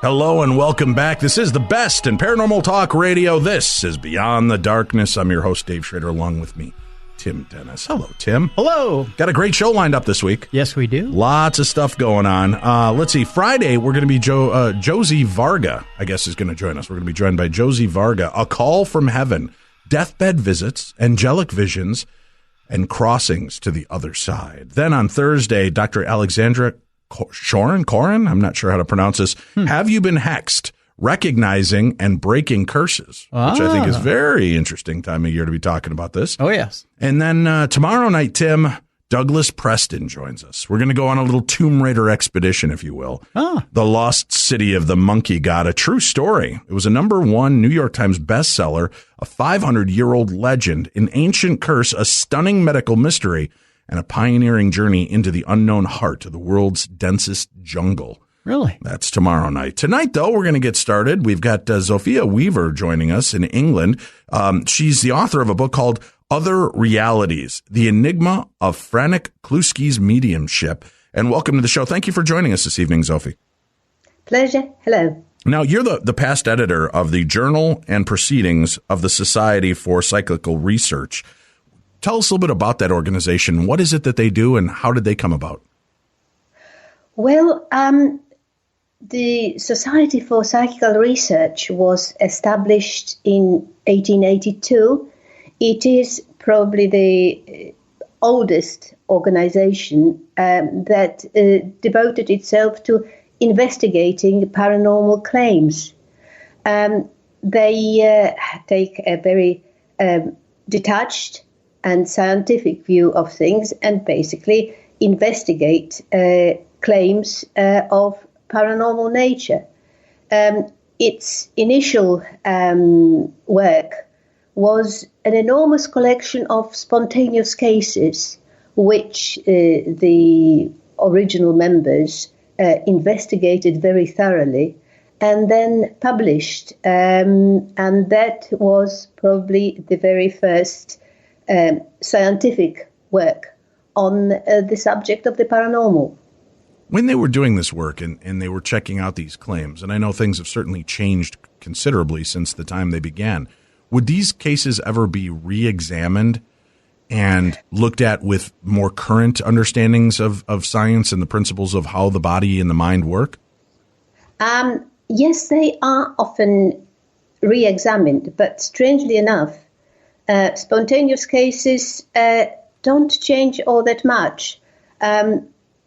Hello and welcome back. This is the best in paranormal talk radio. This is Beyond the Darkness. I'm your host, Dave Schrader, along with me, Tim Dennis. Hello, Tim. Hello. Got a great show lined up this week. Yes, we do. Lots of stuff going on. Let's see. Friday, we're going to be Josie Varga, I guess, is going to join us. We're going to be joined by Josie Varga. A Call from Heaven, Deathbed Visits, Angelic Visions, and Crossings to the Other Side. Then on Thursday, Dr. Alexandra Corin, I'm not sure how to pronounce this. Have You Been Hexed? Recognizing and Breaking Curses, which I think is very interesting time of year to be talking about this. Oh, yes. And then tomorrow night, Tim, Douglas Preston joins us. We're going to go on a little Tomb Raider expedition, if you will. The Lost City of the Monkey God, a true story. It was a #1 New York Times bestseller, a 500-year-old legend, an ancient curse, a stunning medical mystery, and a pioneering journey into the unknown heart of the world's densest jungle. Really? That's tomorrow night. Tonight, though, we're going to get started. We've got Zofia Weaver joining us in England. She's the author of a book called Other Realities, The Enigma of Franek Kluski's Mediumship. And welcome to the show. Thank you for joining us this evening, Zofia. Pleasure. Hello. Now, you're the past editor of the Journal and Proceedings of the Society for Psychical Research. Tell us a little bit about that organization. What is it that they do, and how did they come about? Well, the Society for Psychical Research was established in 1882. It is probably the oldest organization that devoted itself to investigating paranormal claims. They take a very detached and scientific view of things and basically investigate claims of paranormal nature. Its initial work was an enormous collection of spontaneous cases, which the original members investigated very thoroughly and then published. And that was probably the very first scientific work on the subject of the paranormal. When they were doing this work and they were checking out these claims, and I know things have certainly changed considerably since the time they began, would these cases ever be re-examined and looked at with more current understandings of science and the principles of how the body and the mind work? Yes, they are often re-examined, but strangely enough, spontaneous cases don't change all that much.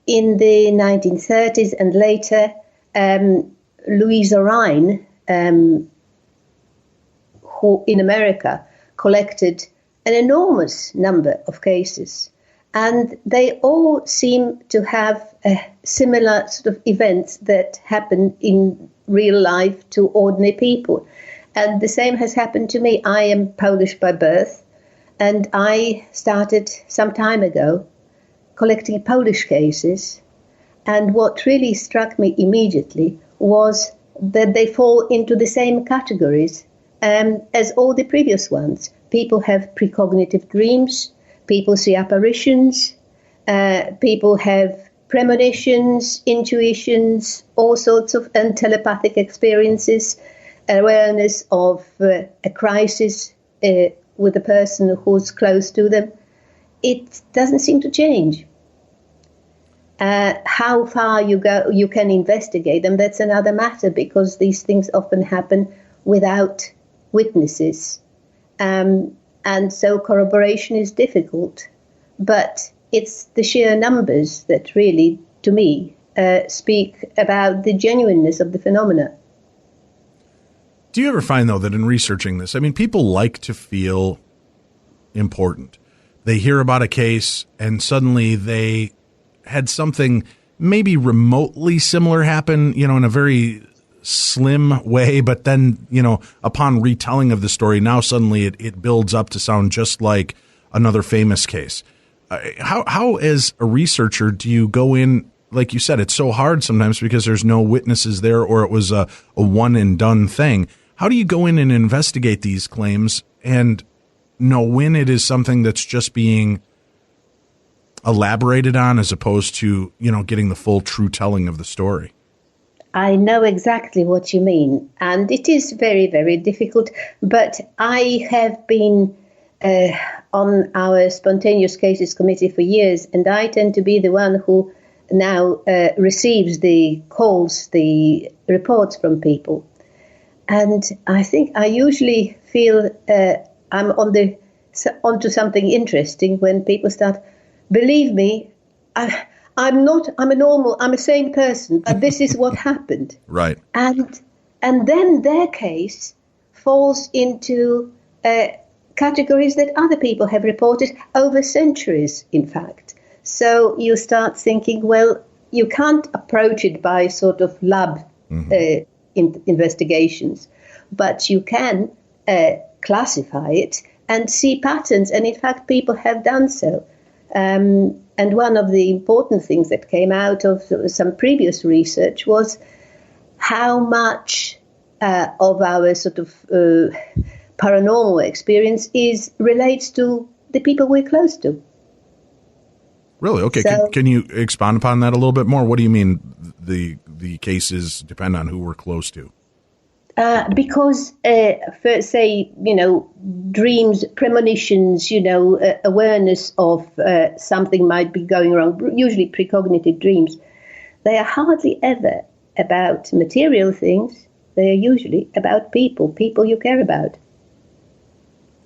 In the 1930s and later, Louisa Rhine, who in America collected an enormous number of cases, and they all seem to have similar sort of events that happen in real life to ordinary people. And the same has happened to me. I am Polish by birth, and I started some time ago collecting Polish cases. And what really struck me immediately was that they fall into the same categories as all the previous ones. People have precognitive dreams, people see apparitions, people have premonitions, intuitions, all sorts of and telepathic experiences, awareness of a crisis with a person who's close to them. It doesn't seem to change. How far you go, you can investigate them. That's another matter, because these things often happen without witnesses, and so corroboration is difficult. But it's the sheer numbers that really, to me, speak about the genuineness of the phenomena. Do you ever find, though, that in researching this, I mean, people like to feel important. They hear about a case and suddenly they had something maybe remotely similar happen, in a very slim way, but then, upon retelling of the story, now suddenly it builds up to sound just like another famous case. How as a researcher do you go in, like you said, it's so hard sometimes because there's no witnesses there, or it was a one and done thing. How do you go in and investigate these claims and know when it is something that's just being elaborated on as opposed to, getting the full true telling of the story? I know exactly what you mean, and it is very, very difficult. But I have been on our spontaneous cases committee for years, and I tend to be the one who now receives the calls, the reports from people. And I think I usually feel I'm onto something interesting when people start, believe me, I'm a sane person, but this is what happened. Right. And then their case falls into categories that other people have reported over centuries, in fact. So you start thinking, well, you can't approach it by sort of lab investigations, but you can classify it and see patterns. And in fact, people have done so. And one of the important things that came out of some previous research was how much of our sort of paranormal experience relates to the people we're close to. Really? Okay. So, can you expand upon that a little bit more? What do you mean the cases depend on who we're close to? Because, for, say, dreams, premonitions, awareness of something might be going wrong, usually precognitive dreams, they are hardly ever about material things. They are usually about people you care about.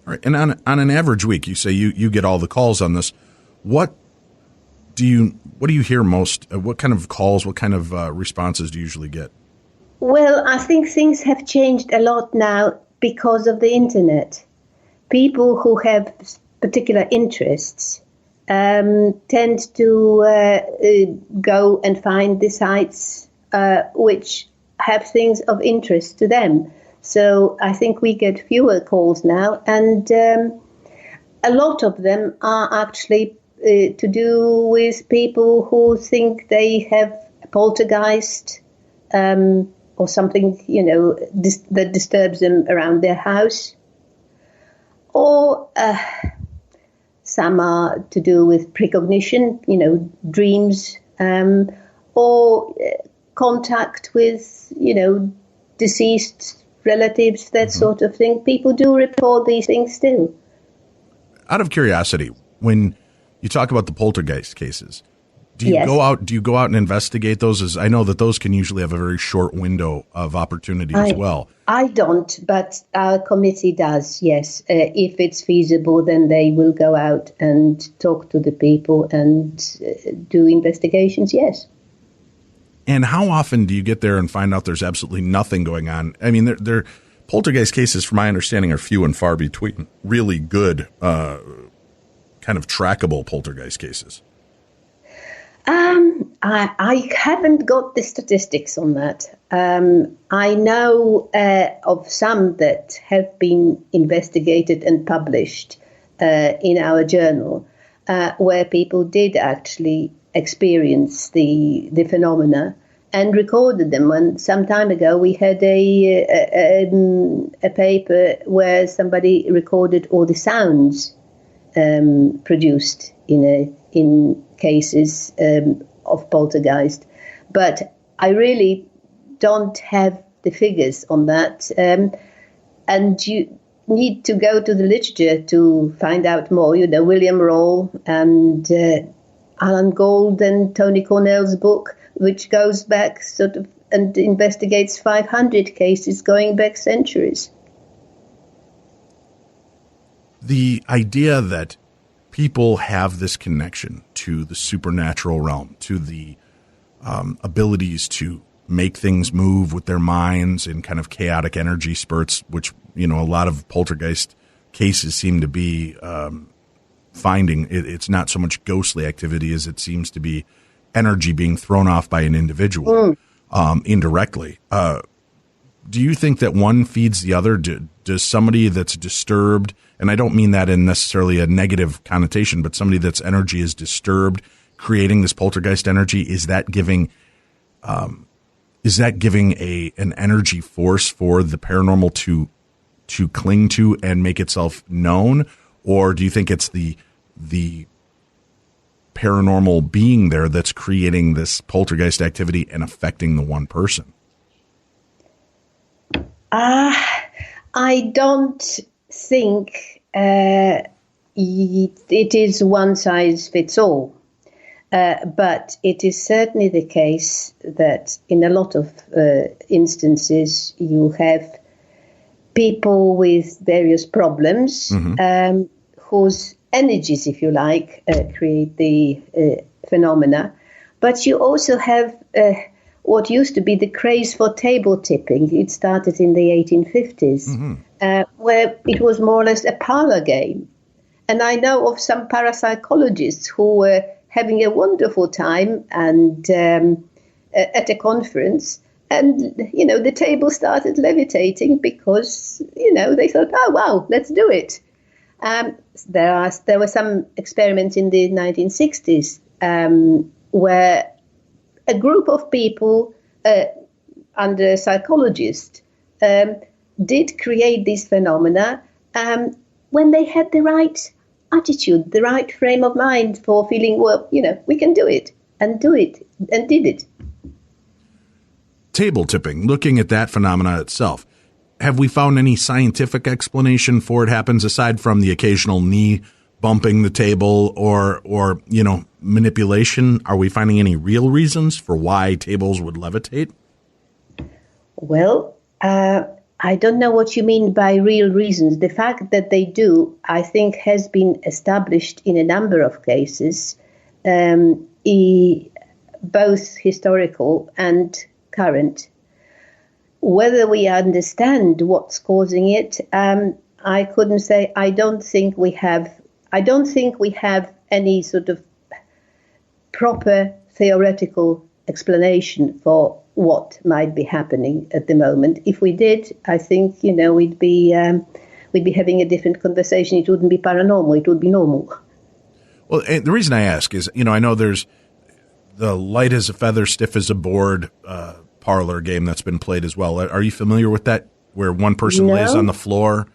All right. And on an average week, you say you get all the calls on this. What do you hear most? What kind of calls, what kind of responses do you usually get? Well, I think things have changed a lot now because of the internet. People who have particular interests tend to go and find the sites which have things of interest to them. So I think we get fewer calls now, and a lot of them are actually to do with people who think they have a poltergeist, or something, that disturbs them around their house. Or some are to do with precognition, dreams, or contact with, deceased relatives, that sort of thing. People do report these things still. Out of curiosity, when you talk about the poltergeist cases, do you go out and investigate those? As I know that those can usually have a very short window of opportunity as well. I don't, but our committee does, yes. If it's feasible, then they will go out and talk to the people and do investigations, yes. And how often do you get there and find out there's absolutely nothing going on? I mean, they're poltergeist cases, from my understanding, are few and far between. Really good, kind of trackable poltergeist cases. I haven't got the statistics on that. I know of some that have been investigated and published in our journal, where people did actually experience the phenomena and recorded them. And some time ago, we had a paper where somebody recorded all the sounds produced in cases of poltergeist. But I really don't have the figures on that. And you need to go to the literature to find out more. William Rawle and Alan Gold and Tony Cornell's book, which goes back sort of and investigates 500 cases going back centuries. The idea that people have this connection to the supernatural realm, to the abilities to make things move with their minds in kind of chaotic energy spurts, which, a lot of poltergeist cases seem to be finding. It's not so much ghostly activity as it seems to be energy being thrown off by an individual indirectly. Do you think that one feeds the other? Does somebody that's disturbed, and I don't mean that in necessarily a negative connotation, but somebody that's energy is disturbed, creating this poltergeist energy, is that giving an energy force for the paranormal to cling to and make itself known? Or do you think it's the paranormal being there that's creating this poltergeist activity and affecting the one person? I don't think it is one size fits all. But it is certainly the case that in a lot of instances you have people with various problems whose energies, if you like, create the phenomena. But you also have what used to be the craze for table tipping. It started in the 1850s, where it was more or less a parlor game. And I know of some parapsychologists who were having a wonderful time and at a conference, and the table started levitating because they thought, oh wow, let's do it. There were some experiments in the 1960s where a group of people under a psychologist did create these phenomena when they had the right attitude, the right frame of mind for feeling, well, we can do it, and did it. Table tipping, looking at that phenomena itself, have we found any scientific explanation for it happens aside from the occasional knee bumping the table or manipulation? Are we finding any real reasons for why tables would levitate? Well, I don't know what you mean by real reasons. The fact that they do, I think, has been established in a number of cases, both historical and current. Whether we understand what's causing it, I couldn't say. I don't think we have any sort of proper theoretical explanation for what might be happening at the moment. If we did, I think we'd be having a different conversation. It wouldn't be paranormal; it would be normal. Well, the reason I ask is, I know there's the light as a feather, stiff as a board parlor game that's been played as well. Are you familiar with that, where one person lays on the floor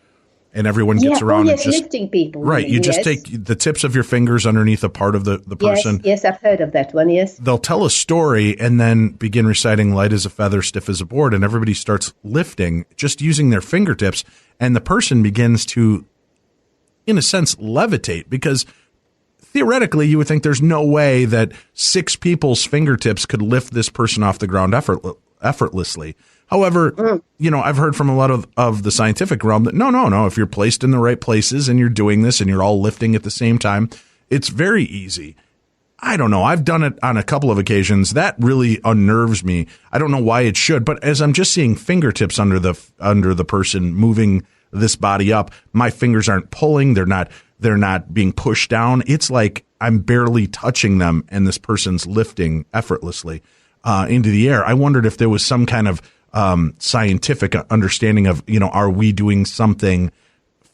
and everyone gets around and just lifting people? Right, you just take the tips of your fingers underneath a part of the person. Yes, I've heard of that one, yes. They'll tell a story and then begin reciting light as a feather, stiff as a board, and everybody starts lifting just using their fingertips, and the person begins to, in a sense, levitate, because theoretically, you would think there's no way that 6 people's fingertips could lift this person off the ground effortlessly. However, I've heard from a lot of the scientific realm that no, if you're placed in the right places and you're doing this and you're all lifting at the same time, it's very easy. I don't know. I've done it on a couple of occasions. That really unnerves me. I don't know why it should, but as I'm just seeing fingertips under the person moving this body up, my fingers aren't pulling. They're not being pushed down. It's like I'm barely touching them and this person's lifting effortlessly into the air. I wondered if there was some kind of scientific understanding of, are we doing something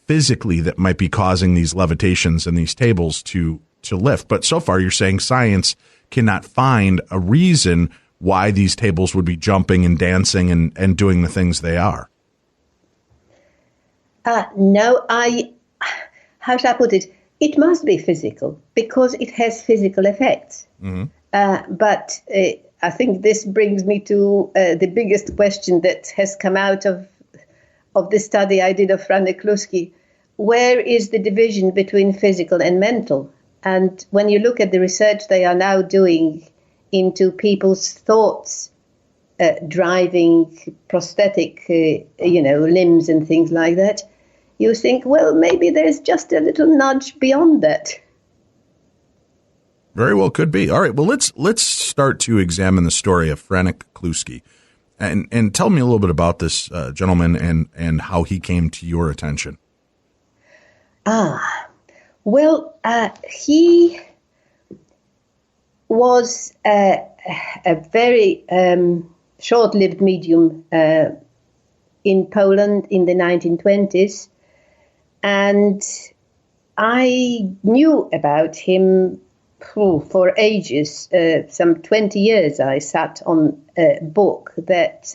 physically that might be causing these levitations and these tables to lift. But so far you're saying science cannot find a reason why these tables would be jumping and dancing and doing the things they are. No, how should I put it? It must be physical because it has physical effects. Mm-hmm. But I think this brings me to the biggest question that has come out of the study I did of Franek Kluski. Where is the division between physical and mental? And when you look at the research they are now doing into people's thoughts, driving prosthetic, limbs and things like that, you think, well, maybe there's just a little nudge beyond that. Very well could be. All right. Well, let's start to examine the story of Franek Kluski, and tell me a little bit about this gentleman and how he came to your attention. Well, he was a very short-lived medium in Poland in the 1920s, and I knew about him for ages. Some 20 years I sat on a book that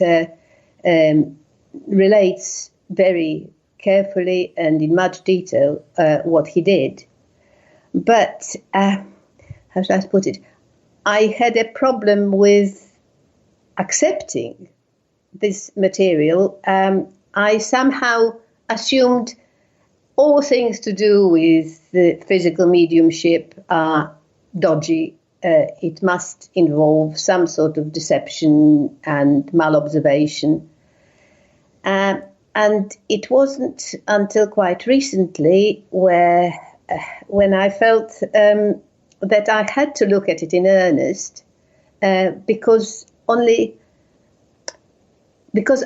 relates very carefully and in much detail what he did. But how should I put it? I had a problem with accepting this material, I somehow assumed all things to do with the physical mediumship are dodgy. It must involve some sort of deception and malobservation. And it wasn't until quite recently when I felt that I had to look at it in earnest, because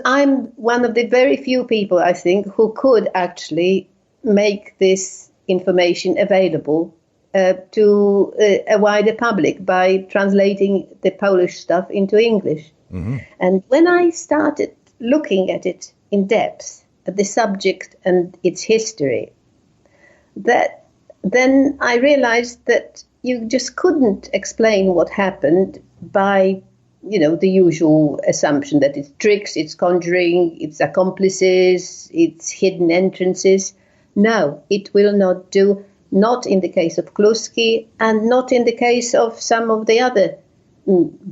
I'm one of the very few people, I think, who could actually make this information available to a wider public by translating the Polish stuff into English. Mm-hmm. And when I started looking at it in depth, at the subject and its history, then I realized that you just couldn't explain what happened by, the usual assumption that it's tricks, it's conjuring, it's accomplices, it's hidden entrances. No, it will not do, not in the case of Kluski and not in the case of some of the other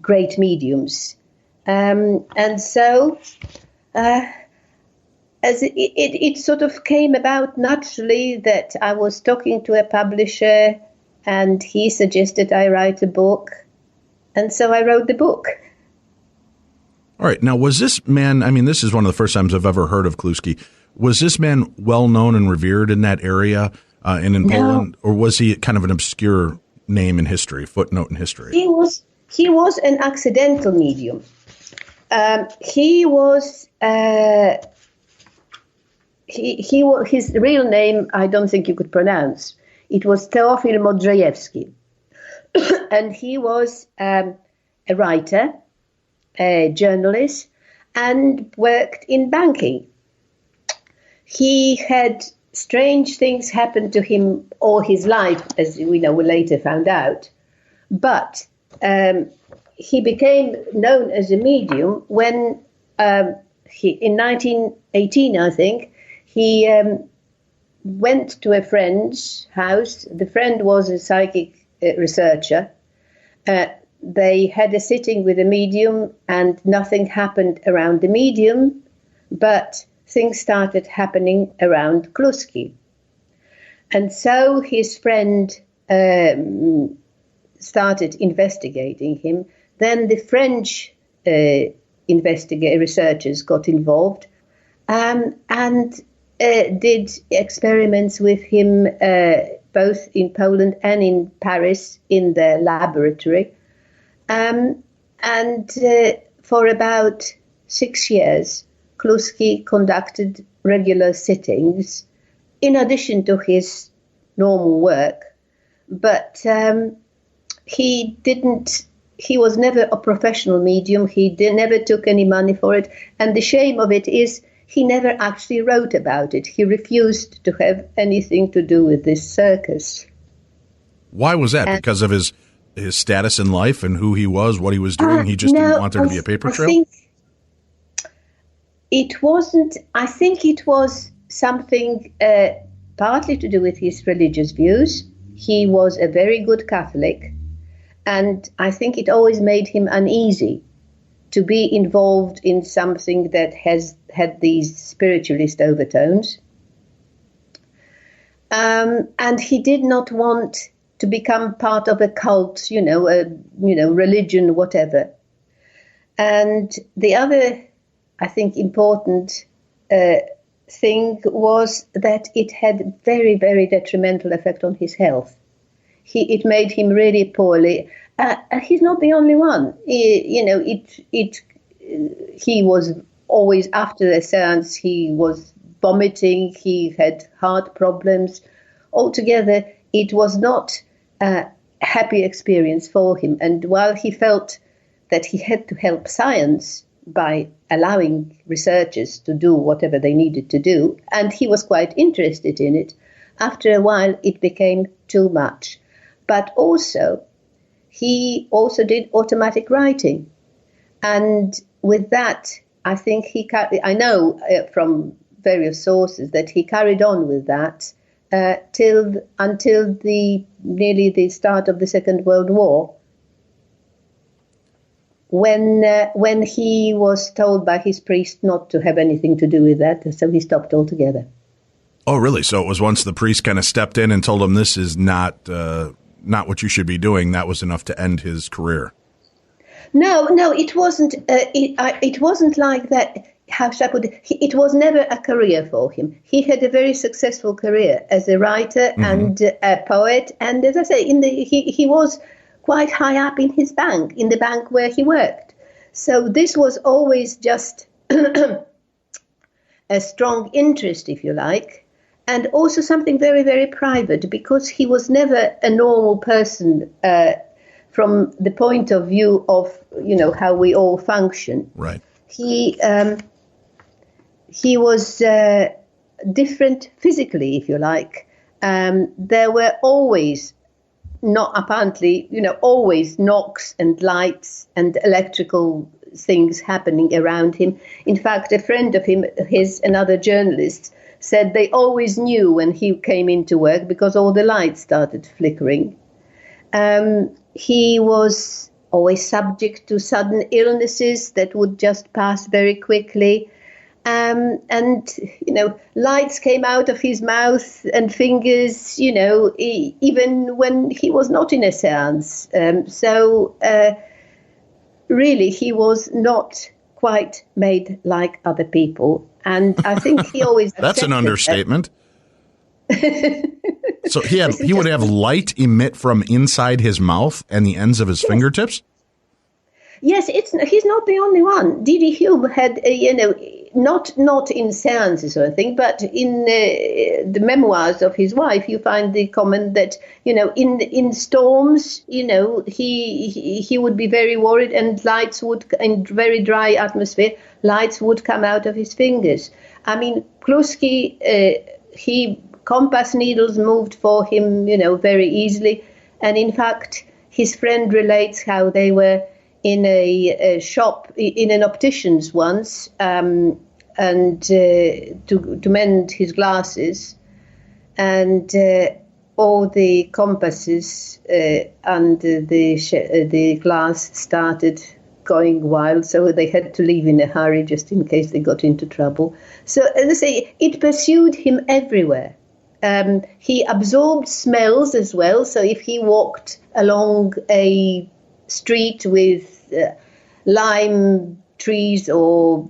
great mediums. And so as it sort of came about naturally that I was talking to a publisher and he suggested I write a book. And so I wrote the book. All right. Now, was this man, this is one of the first times I've ever heard of Kluski. Was this man well known and revered in that area and in Poland? Or was he kind of an obscure name in history, footnote in history? He was an accidental medium. His real name, I don't think you could pronounce. It was Teofil Modrzejewski. And he was a writer, a journalist, and worked in banking. He had strange things happen to him all his life, as we later found out. But he became known as a medium when in 1918, I think, he went to a friend's house. The friend was a psychic researcher. They had a sitting with a medium and nothing happened around the medium, but things started happening around Kluski. And so his friend started investigating him. Then the French researchers got involved and did experiments with him both in Poland and in Paris in their laboratory. And for about 6 years, Kluski conducted regular sittings in addition to his normal work. But he was never a professional medium. He never took any money for it. And the shame of it is he never actually wrote about it. He refused to have anything to do with this circus. Why was that? Because of his status in life and who he was, what he was doing? He just didn't want there to be a paper trail? I think it wasn't. I think it was something partly to do with his religious views. He was a very good Catholic, and I think it always made him uneasy to be involved in something that has had these spiritualist overtones. And he did not want to become part of a cult, religion, whatever. And the other, I think, important thing was that it had very, very detrimental effect on his health. It made him really poorly. He's not the only one. He was always, after the seance, he was vomiting, he had heart problems. Altogether, it was not a happy experience for him. And while he felt that he had to help science by allowing researchers to do whatever they needed to do, and he was quite interested in it, after a while it became too much. But also, he also did automatic writing. And with that, I think I know from various sources that he carried on with that until nearly the start of the Second World War. when he was told by his priest not to have anything to do with that, so he stopped altogether. Oh, really? So it was once the priest kind of stepped in and told him this is not what you should be doing, that was enough to end his career. No, it wasn't. It wasn't like that. How should I put it? It was never a career for him. He had a very successful career as a writer and a poet, and as I say, he was quite high up in the bank where he worked. So this was always just a strong interest, if you like, and also something very, very private, because he was never a normal person from the point of view of, how we all function. Right. He was different physically, if you like. There were always, always knocks and lights and electrical things happening around him. In fact, a friend of his, another journalist, said they always knew when he came into work because all the lights started flickering. He was always subject to sudden illnesses that would just pass very quickly. And lights came out of his mouth and fingers, even when he was not in a seance. Really, he was not quite made like other people. And I think he always That's an understatement. So he would have light emit from inside his mouth and the ends of his fingertips? Yes, he's not the only one. D.D. Hume had, not in seances or anything, but in the memoirs of his wife, you find the comment that, in storms, he would be very worried, and in very dry atmosphere, lights would come out of his fingers. I mean, Kluski, compass needles moved for him, very easily. And in fact, his friend relates how they were in a shop, in an optician's once, and to mend his glasses, and all the compasses under the glass started going wild, so they had to leave in a hurry just in case they got into trouble. So, as I say, it pursued him everywhere. He absorbed smells as well, so if he walked along a street with lime trees or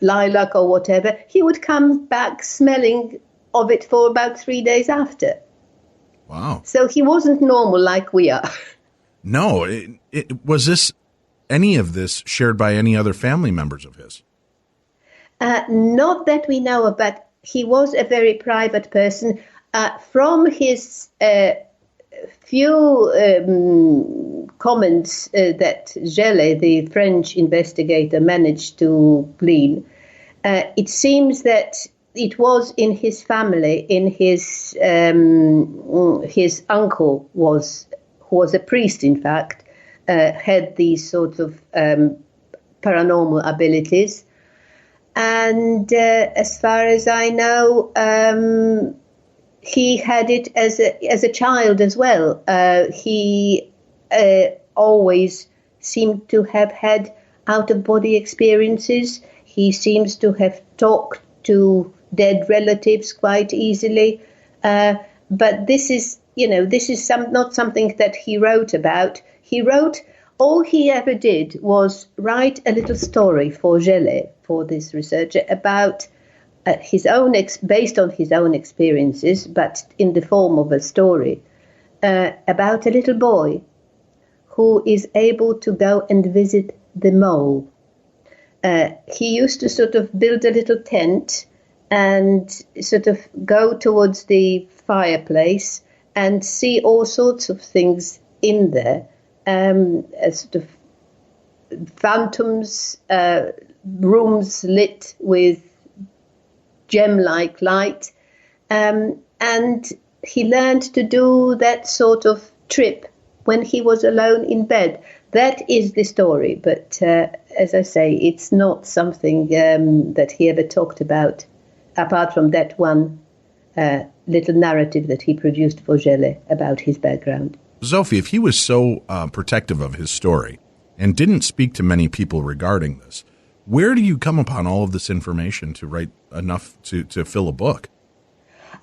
lilac or whatever, he would come back smelling of it for about 3 days after. Wow. So he wasn't normal like we are. No. Was any of this shared by any other family members of his? Not that we know of, but he was a very private person. From his few comments that Gelé, the French investigator, managed to glean, it seems that it was in his family, his uncle who was a priest, in fact, had these sort of paranormal abilities. And as far as I know, he had it as a child as well. He always seemed to have had out-of-body experiences. He seems to have talked to dead relatives quite easily. But this is not something that he wrote about. All he ever did was write a little story for Gelé, for this researcher, about based on his own experiences, but in the form of a story, about a little boy who is able to go and visit the mole. He used to sort of build a little tent and sort of go towards the fireplace and see all sorts of things in there, sort of phantoms, rooms lit with gem-like light, and he learned to do that sort of trip when he was alone in bed. That is the story, but as I say, it's not something that he ever talked about, apart from that one little narrative that he produced for Gelé about his background. Zofia, if he was so protective of his story, and didn't speak to many people regarding this. Where do you come upon all of this information to write enough to fill a book?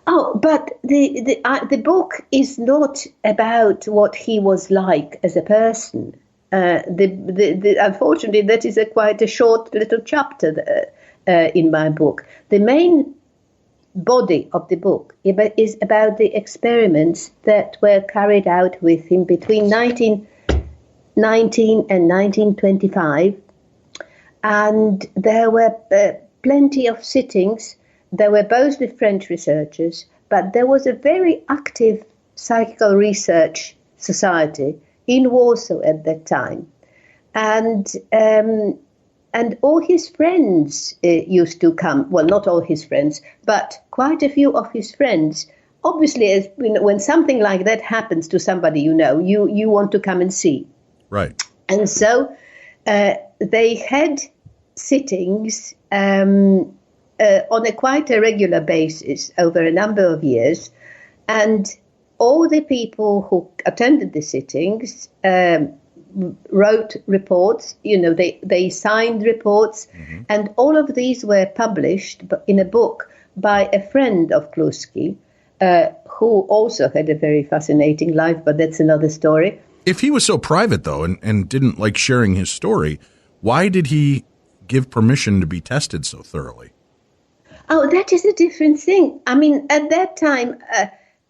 Oh, but the book is not about what he was like as a person. Unfortunately, that is quite a short little chapter in my book. The main body of the book is about the experiments that were carried out with him between 1919 and 1925. And there were plenty of sittings. There were both with French researchers, but there was a very active psychical research society in Warsaw at that time. And all his friends used to come. Well, not all his friends, but quite a few of his friends. Obviously, when something like that happens to somebody you want to come and see. Right. And so they had sittings on quite a regular basis over a number of years. And all the people who attended the sittings wrote reports, they signed reports, mm-hmm. and all of these were published in a book by a friend of Kluski, who also had a very fascinating life, but that's another story. If he was so private, though, and didn't like sharing his story, why did he give permission to be tested so thoroughly? Oh, that is a different thing. I mean, at that time,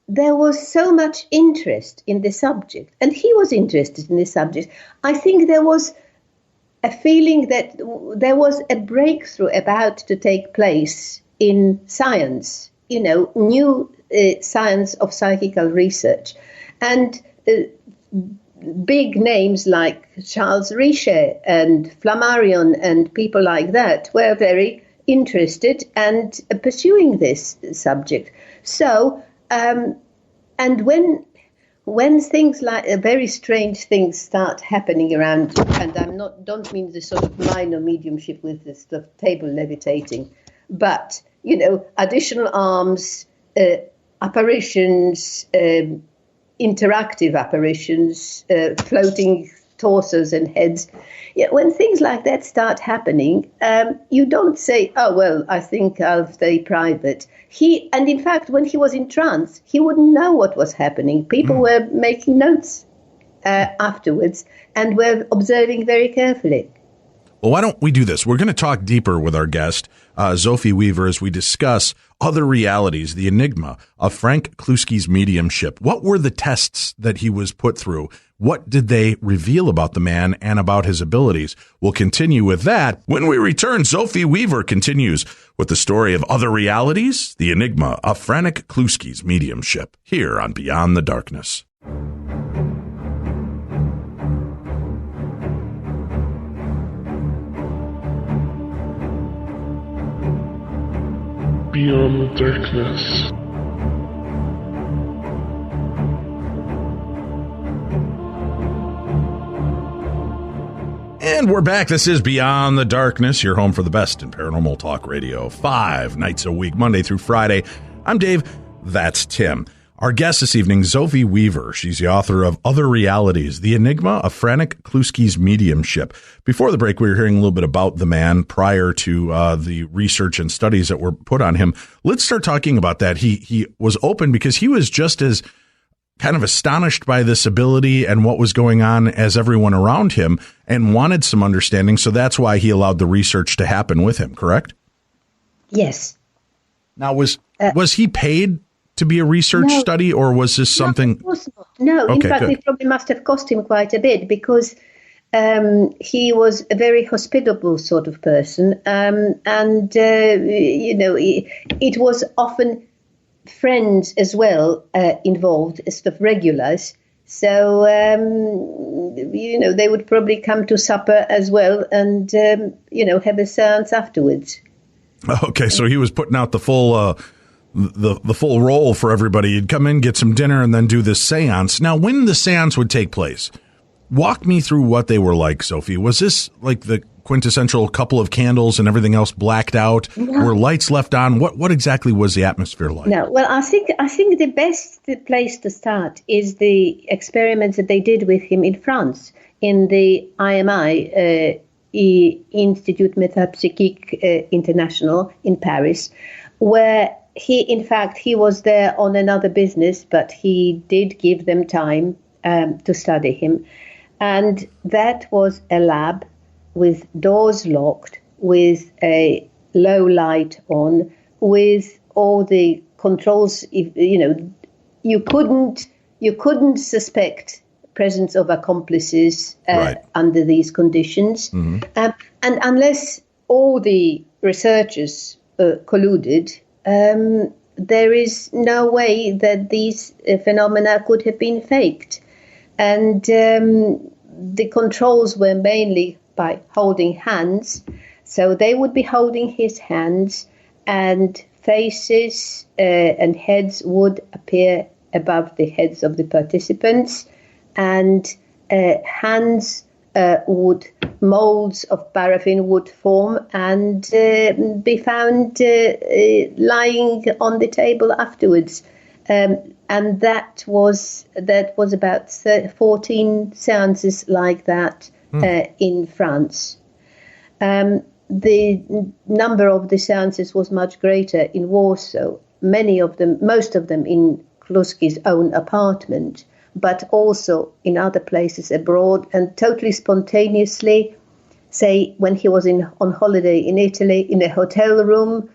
there was so much interest in the subject, and he was interested in the subject. I think there was a feeling that there was a breakthrough about to take place in science, new science of psychical research. And big names like Charles Richer and Flammarion and people like that were very interested and pursuing this subject. So, and when things like very strange things start happening around, and don't mean the sort of minor mediumship with the sort of table levitating, but additional arms, apparitions, interactive apparitions, floating torsos and heads. Yeah, when things like that start happening, you don't say, oh, well, I think I'll stay private. And in fact, when he was in trance, he wouldn't know what was happening. People were making notes afterwards and were observing very carefully. Well, why don't we do this? We're going to talk deeper with our guest, Zofia Weaver, as we discuss other realities, the enigma of Franek Kluski's mediumship. What were the tests that he was put through? What did they reveal about the man and about his abilities? We'll continue with that when we return. Zofia Weaver continues with the story of other realities, the enigma of Franek Kluski's mediumship, here on Beyond the Darkness. Beyond the Darkness. And we're back. This is Beyond the Darkness, your home for the best in paranormal talk radio, 5 nights a week, Monday through Friday. I'm Dave. That's Tim. Our guest this evening, Zofia Weaver. She's the author of Other Realities, the enigma of Franek Kluski's mediumship. Before the break, we were hearing a little bit about the man prior to the research and studies that were put on him. Let's start talking about that. He was open because he was just as kind of astonished by this ability and what was going on as everyone around him, and wanted some understanding. So that's why he allowed the research to happen with him, correct? Yes. Now, was he paid to be a research study, or was this something? No, of course not. No, okay, in fact, good. It probably must have cost him quite a bit, because he was a very hospitable sort of person, it was often friends as well involved, sort of regulars. So, they would probably come to supper as well and, have a seance afterwards. Okay, so he was putting out the full the full roll for everybody. You'd come in, get some dinner, and then do this seance. Now, when the seance would take place, walk me through what they were like, Zofia. Was this like the quintessential couple of candles and everything else blacked out? No. Were lights left on? What exactly was the atmosphere like? No, well, I think the best place to start is the experiments that they did with him in France. in the IMI, Institut Métapsychique International in Paris, where he was there on another business, but he did give them time to study him. And that was a lab with doors locked, with a low light on, with all the controls. You couldn't suspect presence of accomplices under these conditions. Mm-hmm. And unless all the researchers colluded, there is no way that these phenomena could have been faked. And the controls were mainly by holding hands. So they would be holding his hands, and faces and heads would appear above the heads of the participants, and molds of paraffin would form and be found lying on the table afterwards. And that was about 14 seances like that in France. The number of the seances was much greater in Warsaw. Most of them in Kluski's own apartment, but also in other places abroad, and totally spontaneously, say when he was on holiday in Italy, in a hotel room,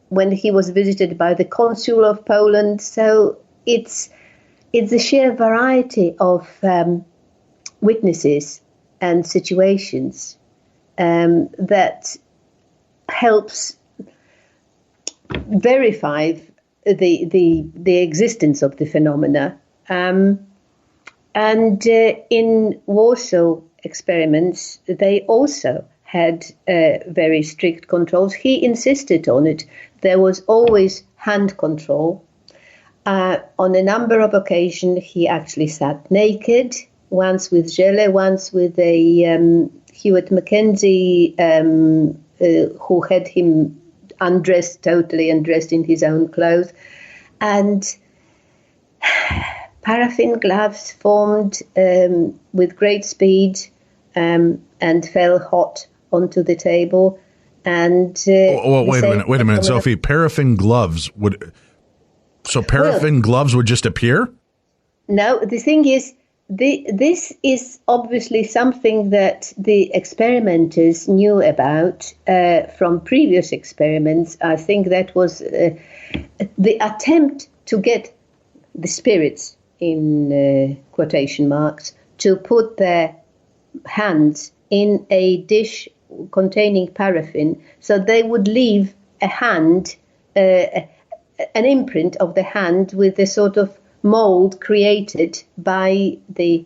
when he was visited by the consul of Poland. So it's the sheer variety of witnesses and situations that helps verify the existence of the phenomena. And in Warsaw experiments, they also had very strict controls. He insisted on it. There was always hand control. On a number of occasions, he actually sat naked, once with Gele, once with a Hewitt Mackenzie, who had him totally undressed in his own clothes. And paraffin gloves formed with great speed and fell hot onto the table. And wait a minute, Sophie. Paraffin gloves gloves would just appear? No, the thing is, this is obviously something that the experimenters knew about from previous experiments. I think that was the attempt to get the spirits, in quotation marks, to put their hands in a dish containing paraffin, so they would leave a hand, an imprint of the hand with the sort of mold created by the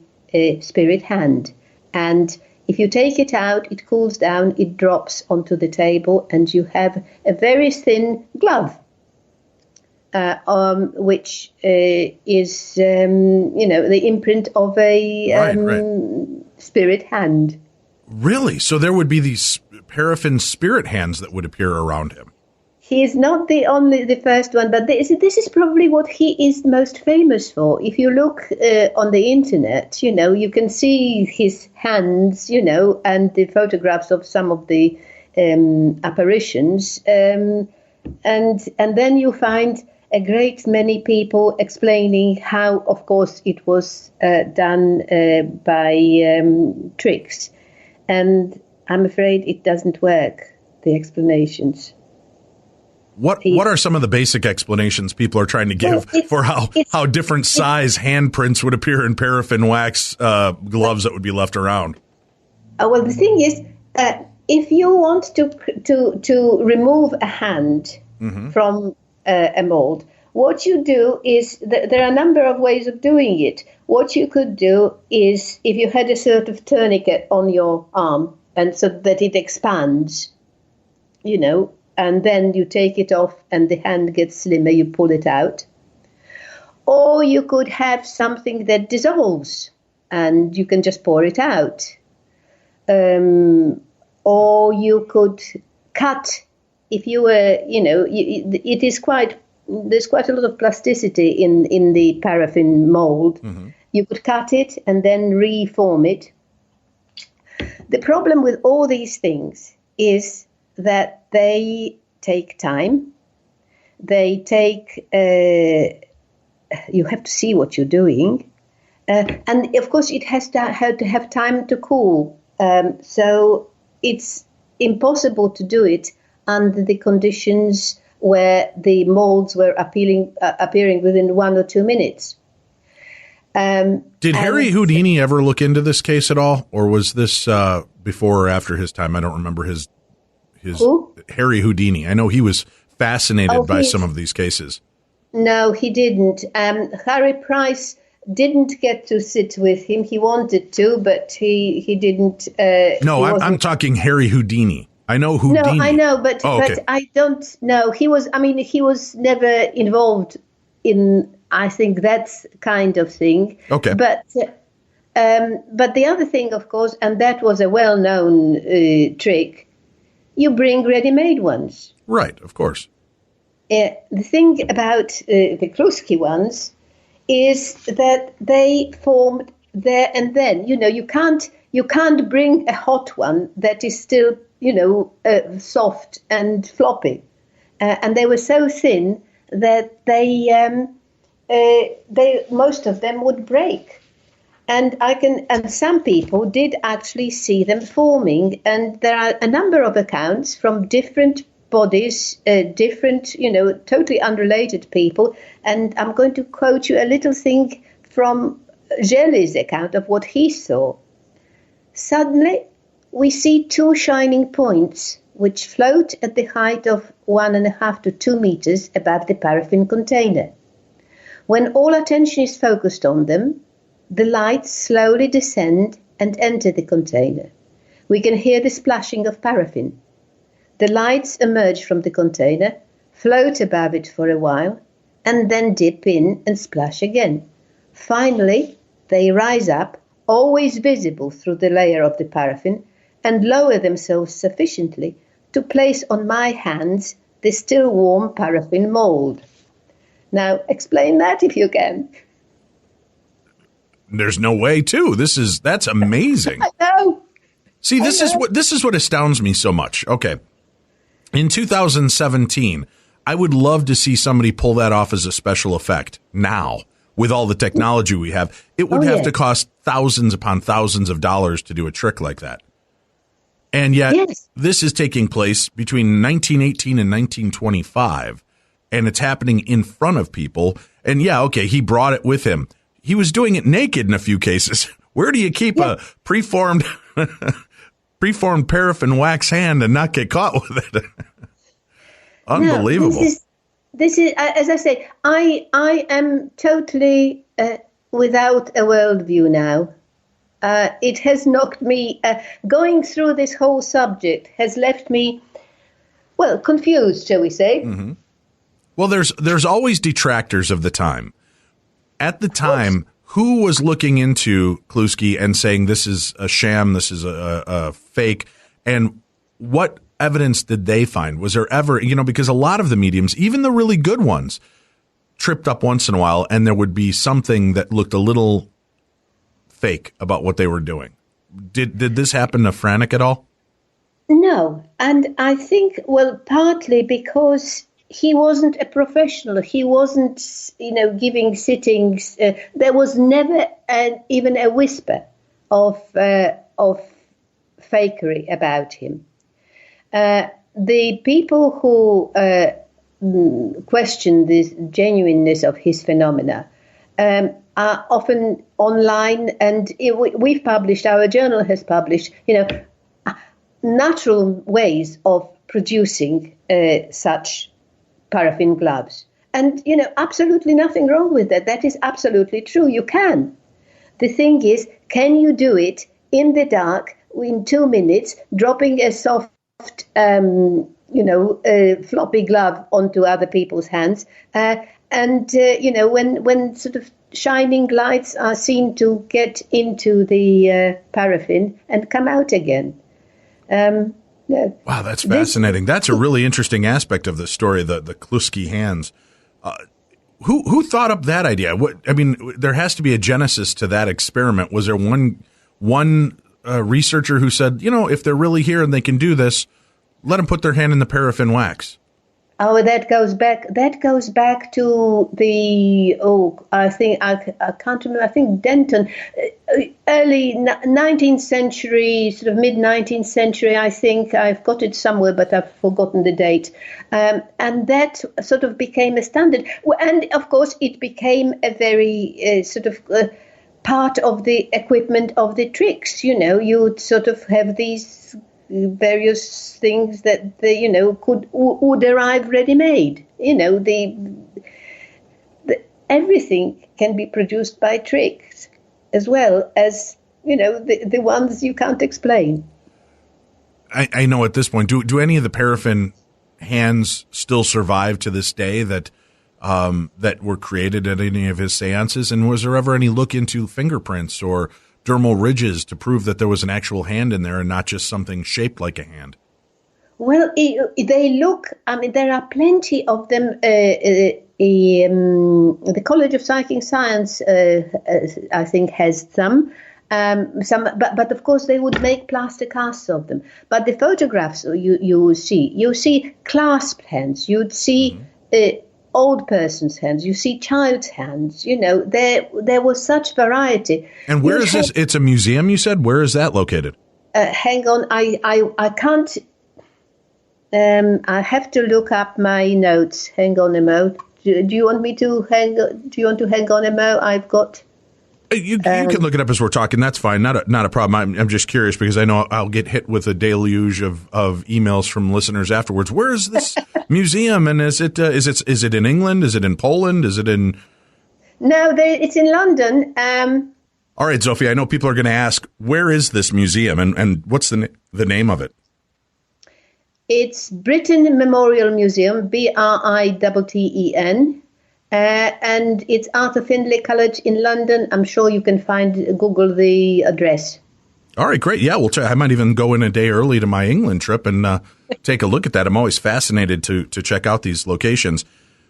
spirit hand. And if you take it out, it cools down, it drops onto the table, and you have a very thin glove, which is, the imprint of a spirit hand. Really? So there would be these paraffin spirit hands that would appear around him. He is not the first one, but this is probably what he is most famous for. If you look on the internet, you can see his hands, and the photographs of some of the apparitions, and then you find a great many people explaining how, of course, it was done by tricks. And I'm afraid it doesn't work, the explanations. What are some of the basic explanations people are trying to give for how different size handprints would appear in paraffin wax gloves that would be left around? Well, the thing is, if you want to remove a hand from a mold, what you do is there are a number of ways of doing it. What you could do is, if you had a sort of tourniquet on your arm, and so that it expands, and then you take it off and the hand gets slimmer, you pull it out. Or you could have something that dissolves and you can just pour it out. Or you could cut, if you were, there's quite a lot of plasticity in the paraffin mold. Mm-hmm. You could cut it and then reform it. The problem with all these things is that they take time. They take, you have to see what you're doing. And of course, it has to have time to cool. So it's impossible to do it under the conditions where the molds were appearing within 1 or 2 minutes. Did Harry Houdini ever look into this case at all, or was this before or after his time? I don't remember his Who? Harry Houdini. I know he was fascinated by some of these cases. No, he didn't. Harry Price didn't get to sit with him. He wanted to, but he didn't. No, I'm talking Harry Houdini. I know Houdini. No, I know, but okay. but I don't know. He was never involved in, I think, that kind of thing. Okay. But the other thing, of course, and that was a well-known trick, you bring ready-made ones. Right, of course. The thing about the Kluski ones is that they formed there and then. You can't bring a hot one that is still, soft and floppy. And they were so thin that they most of them would break. And some people did actually see them forming. And there are a number of accounts from different bodies, different, totally unrelated people. And I'm going to quote you a little thing from Gelli's account of what he saw. Suddenly, we see 2 shining points which float at the height of 1.5 to 2 meters above the paraffin container. When all attention is focused on them, the lights slowly descend and enter the container. We can hear the splashing of paraffin. The lights emerge from the container, float above it for a while, and then dip in and splash again. Finally, they rise up, always visible through the layer of the paraffin, and lower themselves sufficiently to place on my hands the still warm paraffin mold. Now, explain that if you can. There's no way to. That's amazing. I know. See, this is what astounds me so much. Okay. In 2017, I would love to see somebody pull that off as a special effect now with all the technology we have. It would have to cost thousands upon thousands of dollars to do a trick like that. And yet this is taking place between 1918 and 1925, and it's happening in front of people. And he brought it with him. He was doing it naked in a few cases. Where do you keep a preformed paraffin wax hand and not get caught with it? Unbelievable. No, this is as I say, I am totally without a worldview now. It has knocked me, going through this whole subject has left me, confused, shall we say. Mm-hmm. Well, there's always detractors of the time. At the time, who was looking into Kluski and saying this is a sham, this is a fake, and what evidence did they find? Was there ever, because a lot of the mediums, even the really good ones, tripped up once in a while, and there would be something that looked a little fake about what they were doing. Did this happen to Franek at all? No, and I think, partly because he wasn't a professional. He wasn't, giving sittings. There was never even a whisper of fakery about him. The people who question the genuineness of his phenomena are often online, and we've published, our journal has published, natural ways of producing such paraffin gloves. And, absolutely nothing wrong with that. That is absolutely true. You can. The thing is, can you do it in the dark in 2 minutes, dropping a soft, floppy glove onto other people's hands? When sort of shining lights are seen to get into the paraffin and come out again. Wow, that's fascinating. That's a really interesting aspect of the story, the Kluski hands. Who thought up that idea? There has to be a genesis to that experiment. Was there one researcher who said, if they're really here and they can do this, let them put their hand in the paraffin wax? Oh, that goes back to the, I can't remember, I think Denton, early 19th century, sort of mid-19th century, I think. I've got it somewhere, but I've forgotten the date. And that sort of became a standard. And, of course, it became a very part of the equipment of the tricks. You'd sort of have these various things that would arrive ready-made. Everything can be produced by tricks, as well as the ones you can't explain. I know at this point, do any of the paraffin hands still survive to this day that were created at any of his seances? And was there ever any look into fingerprints or dermal ridges to prove that there was an actual hand in there and not just something shaped like a hand? Well, they look, there are plenty of them. The College of Psychic Science, I think, has some, but of course they would make plaster casts of them. But the photographs you see clasped hands, you'd see old person's hands, you see child's hands. There was such variety. And where is this? It's a museum, you said? Where is that located? Hang on, I can't. I have to look up my notes. Hang on a mo. Do you want me to hang? Do you want to hang on a mo? I've got. You can look it up as we're talking. That's fine. Not a problem. I'm just curious because I know I'll get hit with a deluge of emails from listeners afterwards. Where is this museum? And is it in England? Is it in Poland? Is it in? No, it's in London. All right, Zofia. I know people are going to ask, where is this museum and what's the name of it? It's Britain Memorial Museum, Britten, and it's Arthur Findlay College in London. I'm sure you can Google the address. All right, great. Yeah, I might even go in a day early to my England trip and take a look at that. I'm always fascinated to check out these locations.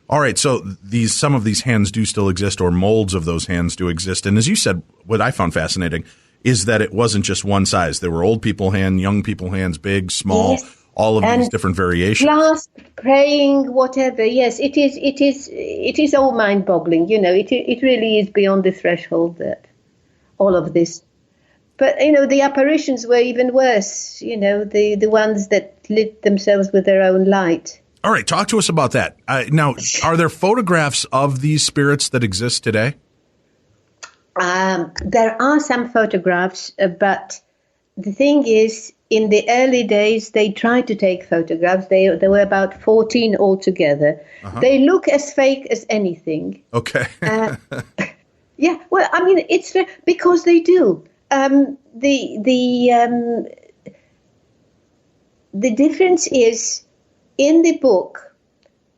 All right, so some of these hands do still exist, or molds of those hands do exist. And as you said, what I found fascinating is that it wasn't just one size. There were old people hands, young people hands, big, small. Yes. All of these different variations. Class, praying, whatever. Yes, it is all mind-boggling. It really is beyond the threshold that all of this. But the apparitions were even worse. The ones that lit themselves with their own light. All right, talk to us about that. Now, are there photographs of these spirits that exist today? There are some photographs, but the thing is, in the early days, they tried to take photographs. There were about 14 altogether. Uh-huh. They look as fake as anything. Okay. Yeah, well, it's because they do. The difference is, in the book,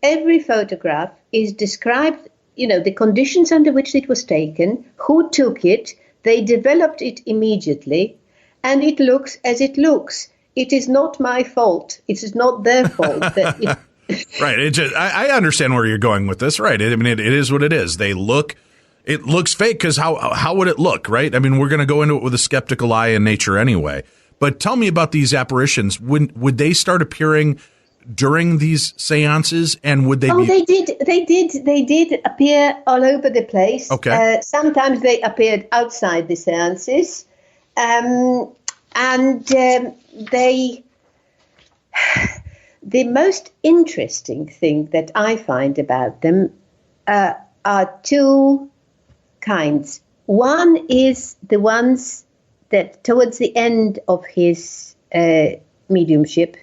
every photograph is described, the conditions under which it was taken, who took it, they developed it immediately, and it looks as it looks. It is not my fault. It is not their fault. Right. I understand where you're going with this. Right. It is what it is. It looks fake because how would it look? Right. We're going to go into it with a skeptical eye in nature anyway. But tell me about these apparitions. Would they start appearing during these seances, and would they? Oh, they did. They did appear all over the place. Okay. Sometimes they appeared outside the seances. The most interesting thing that I find about them are two kinds. One is the ones that towards the end of his mediumship,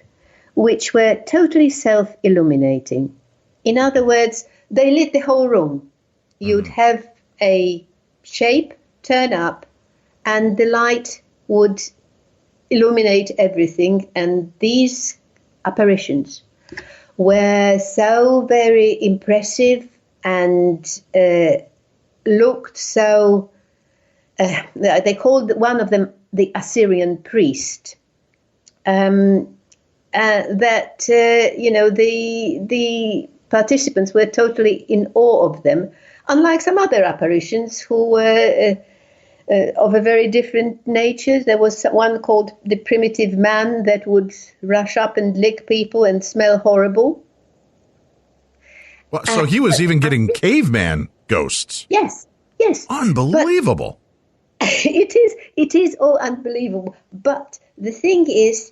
which were totally self-illuminating. In other words, they lit the whole room. You'd have a shape turn up, and the light would illuminate everything. And these apparitions were so very impressive and looked so, they called one of them the Assyrian priest. The participants were totally in awe of them, unlike some other apparitions who were of a very different nature. There was one called the primitive man that would rush up and lick people and smell horrible. Well, so he was even getting caveman ghosts. Yes. Unbelievable. But it is all unbelievable. But the thing is,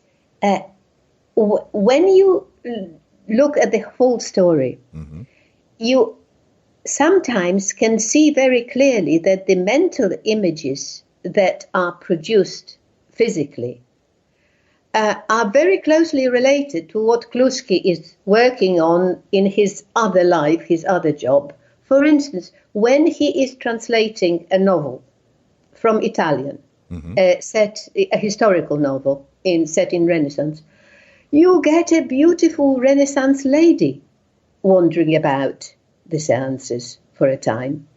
when you look at the whole story, you sometimes can see very clearly that the mental images that are produced physically are very closely related to what Kluski is working on in his other life, his other job. For instance, when he is translating a novel from Italian, a historical novel set in Renaissance, you get a beautiful Renaissance lady wandering about the seances for a time.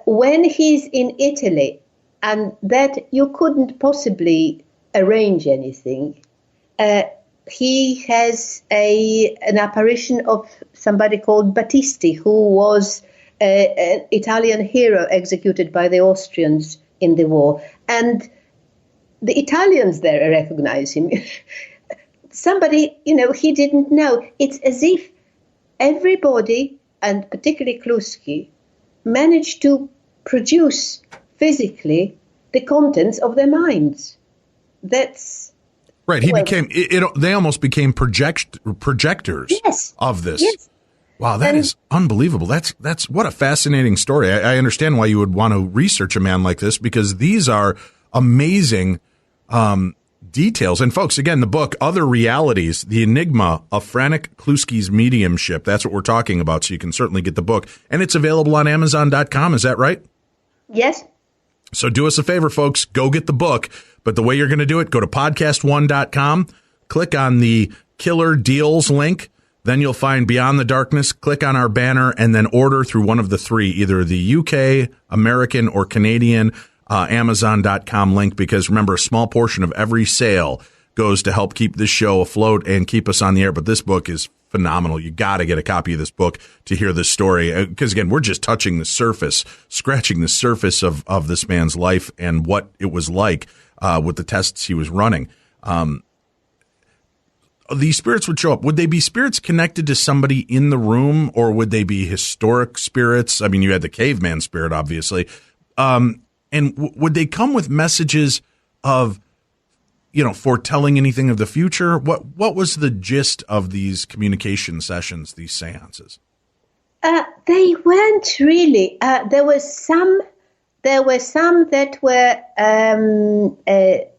When he's in Italy, and that you couldn't possibly arrange anything, he has an apparition of somebody called Battisti, who was an Italian hero executed by the Austrians in the war. And the Italians there recognize him. Somebody, he didn't know. It's as if everybody, and particularly Kluski, managed to produce physically the contents of their minds. That's right. They almost became projectors of this. Yes. Wow, that is unbelievable. That's what a fascinating story. I understand why you would want to research a man like this, because these are amazing details. And folks, again, the book, Other Realities, The Enigma of Franek Kluski's Mediumship. That's what we're talking about. So you can certainly get the book, and it's available on Amazon.com. Is that right? Yes. So do us a favor, folks, go get the book. But the way you're going to do it, go to podcast1.com, click on the Killer Deals link. Then you'll find Beyond the Darkness, click on our banner, and then order through one of the three, either the UK, American, or Canadian Amazon.com link, because remember, a small portion of every sale goes to help keep this show afloat and keep us on the air. But this book is phenomenal. You got to get a copy of this book to hear this story, because again, we're just touching the surface, scratching the surface of this man's life and what it was like with the tests he was running. These spirits would show up. Would they be spirits connected to somebody in the room, or would they be historic spirits? I mean, you had the caveman spirit, obviously. And would they come with messages of, foretelling anything of the future? What was the gist of these communication sessions, these seances? They weren't really. There were some that were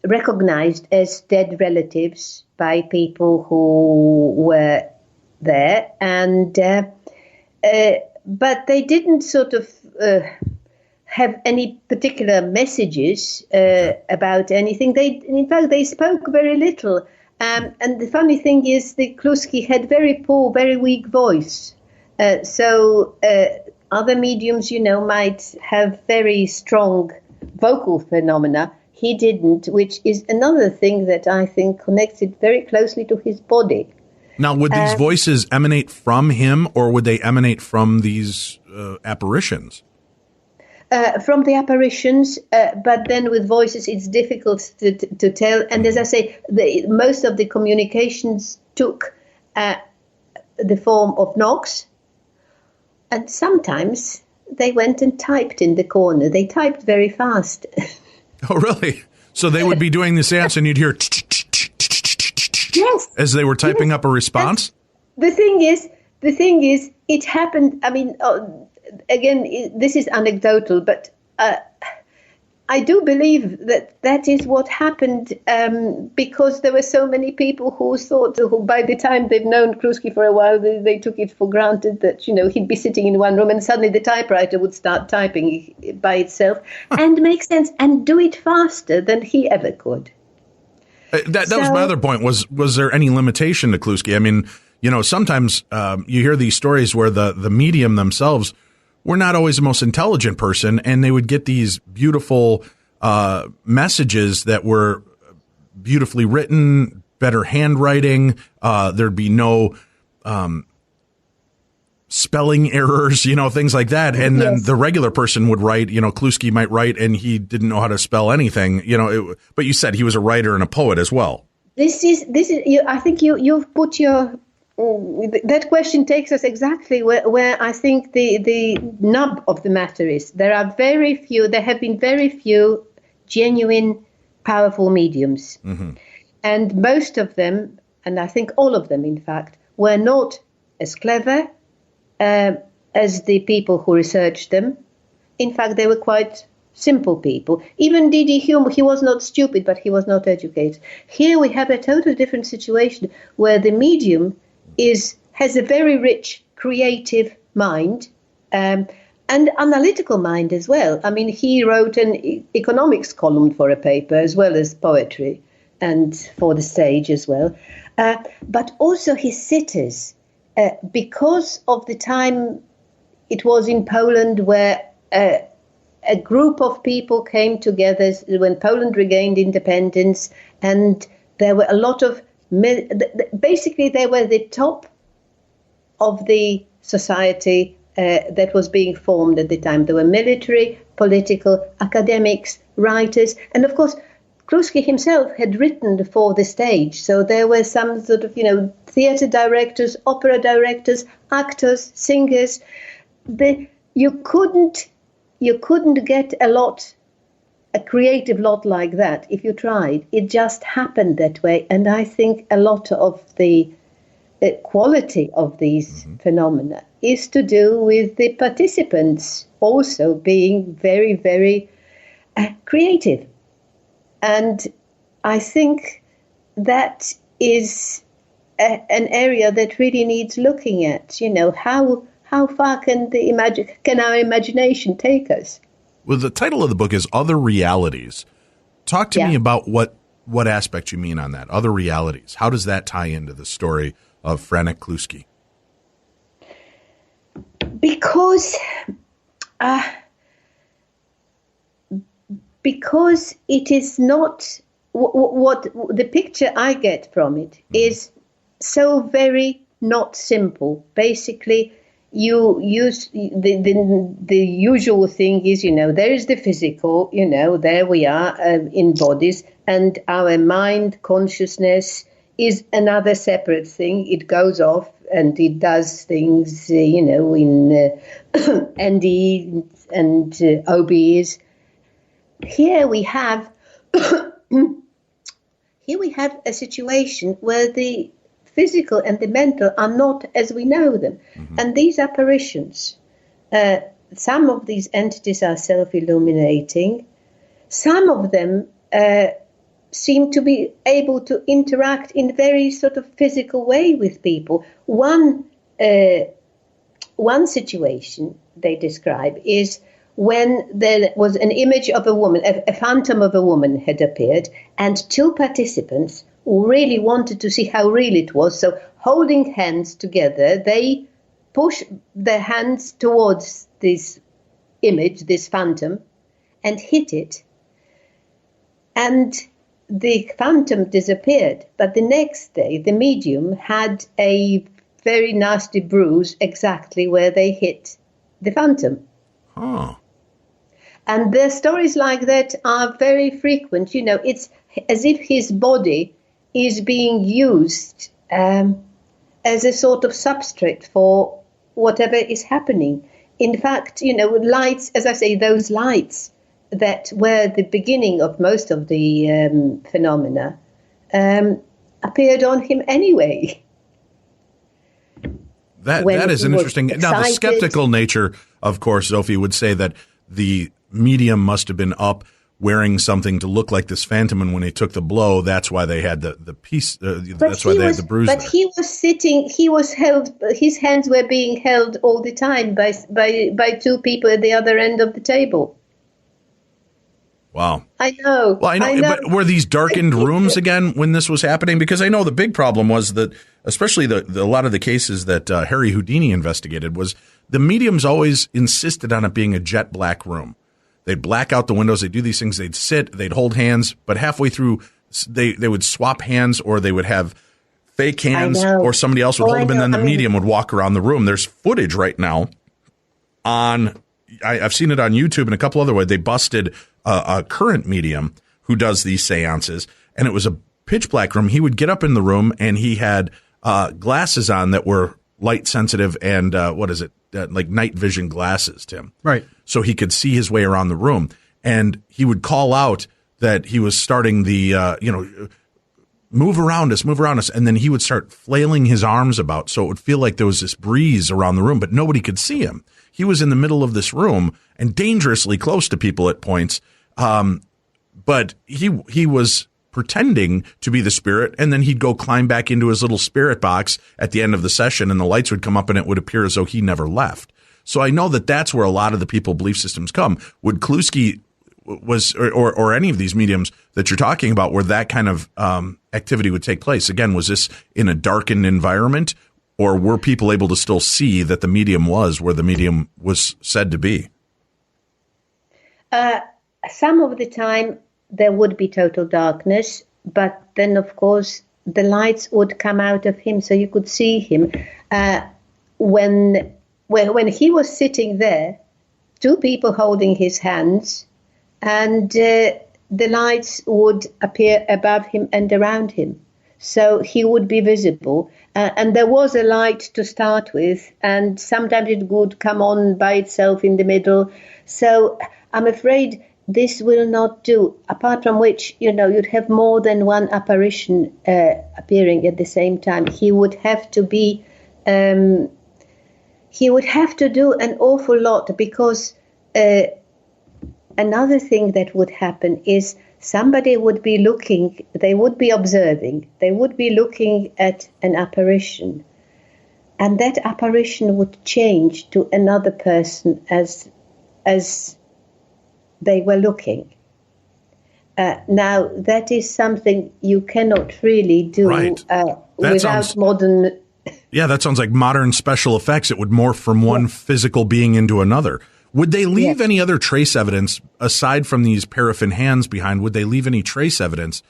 recognized as dead relatives by people who were there, and but they didn't sort of have any particular messages about anything. In fact, they spoke very little. And the funny thing is, the Kluski had very poor, very weak voice. So other mediums, might have very strong vocal phenomena. He didn't, which is another thing that I think connected very closely to his body. Now, would these voices emanate from him, or would they emanate from these apparitions? From the apparitions, but then with voices, it's difficult to tell. And as I say, most of the communications took the form of knocks, and sometimes they went and typed in the corner. They typed very fast. Oh, really? So they would be doing the seance, and you'd hear yes, as they were typing up a response? The thing is, it happened. I mean, again, this is anecdotal, but I do believe that is what happened because there were so many people who thought, who by the time they've known Kluski for a while, they took it for granted that, he'd be sitting in one room and suddenly the typewriter would start typing by itself and make sense and do it faster than he ever could. That was my other point. Was there any limitation to Kluski? I mean, sometimes you hear these stories where the medium themselves were not always the most intelligent person, and they would get these beautiful messages that were beautifully written, better handwriting. There'd be no spelling errors, things like that. And then Yes. the regular person would write, Kluski might write, and he didn't know how to spell anything, but you said he was a writer and a poet as well. This is. I think you've put that question takes us exactly where I think the nub of the matter is. There have been very few genuine, powerful mediums. Mm-hmm. And most of them, and I think all of them, in fact, were not as clever as the people who researched them. In fact, they were quite simple people. Even D.D. Hume, he was not stupid, but he was not educated. Here we have a totally different situation where the medium has a very rich, creative mind and analytical mind as well. I mean, he wrote an economics column for a paper as well as poetry and for the stage as well. But also his sitters, because of the time it was in Poland where a group of people came together when Poland regained independence, and there were a lot of, basically they were the top of the society that was being formed at the time. There were military, political, academics, writers, and of course Kluski himself had written for the stage, so there were some sort of, theatre directors, opera directors, actors, singers. You couldn't get a creative lot like that if you tried. It just happened that way, and I think a lot of the quality of these phenomena is to do with the participants also being very, very creative. And I think that is an area that really needs looking at. How far can our imagination take us? Well, the title of the book is Other Realities. Talk to me about what aspect you mean on that, Other Realities. How does that tie into the story of Franek Kluski? Because it is not what the picture I get from it is so very not simple. Basically, you use the usual thing is, there is the physical, there we are in bodies, and our mind consciousness is another separate thing. It goes off and it does things, in ND and OBs. Here we have a situation where the physical and the mental are not as we know them. Mm-hmm. And these apparitions, some of these entities are self-illuminating. Some of them seem to be able to interact in a very sort of physical way with people. One situation they describe is when there was an image of a woman, a phantom of a woman had appeared, and two participants who really wanted to see how real it was, so holding hands together, they push their hands towards this image, this phantom, and hit it. And the phantom disappeared. But the next day, the medium had a very nasty bruise exactly where they hit the phantom. Oh. And the stories like that are very frequent. It's as if his body is being used as a sort of substrate for whatever is happening. In fact, lights, as I say, those lights that were the beginning of most of the phenomena appeared on him anyway. That is an interesting. Now, the skeptical nature, of course, Zofia would say that the medium must have been up wearing something to look like this phantom, and when he took the blow, that's why they had the piece. That's why they had the bruise. But he was sitting. He was held. His hands were being held all the time by two people at the other end of the table. Wow. I know. Well, I know. But were these darkened rooms again when this was happening? Because I know the big problem was that, especially a lot of the cases that Harry Houdini investigated, was the mediums always insisted on it being a jet black room. They'd black out the windows. They'd do these things. They'd sit. They'd hold hands. But halfway through, they would swap hands, or they would have fake hands or somebody else would hold them, and then the medium would walk around the room. There's footage right now I've seen it on YouTube and a couple other ways. They busted a current medium who does these seances, and it was a pitch black room. He would get up in the room, and he had glasses on that were light sensitive and like night vision glasses, Tim. Right. So he could see his way around the room, and he would call out that he was starting the move around us, and then he would start flailing his arms about, so it would feel like there was this breeze around the room, but nobody could see him. He was in the middle of this room and dangerously close to people at points, but he was pretending to be the spirit, and then he'd go climb back into his little spirit box at the end of the session, and the lights would come up, and it would appear as though he never left. So I know that that's where a lot of the people belief systems come. Would Kluski was or any of these mediums that you're talking about where that kind of activity would take place? Again, was this in a darkened environment, or were people able to still see that the medium was where the medium was said to be? Some of the time there would be total darkness, but then of course the lights would come out of him, so you could see him. When he was sitting there, two people holding his hands, and the lights would appear above him and around him. So he would be visible. And there was a light to start with, and sometimes it would come on by itself in the middle. So I'm afraid this will not do, apart from which, you'd have more than one apparition appearing at the same time. He would have to be, he would have to do an awful lot, because another thing that would happen is somebody would be looking, they would be observing, they would be looking at an apparition, and that apparition would change to another person as they were looking. Now, that is something you cannot really do without modern... Yeah, that sounds like modern special effects. It would morph from one physical being into another. Would they leave any other trace evidence, aside from these paraffin hands behind, would they leave any trace evidence,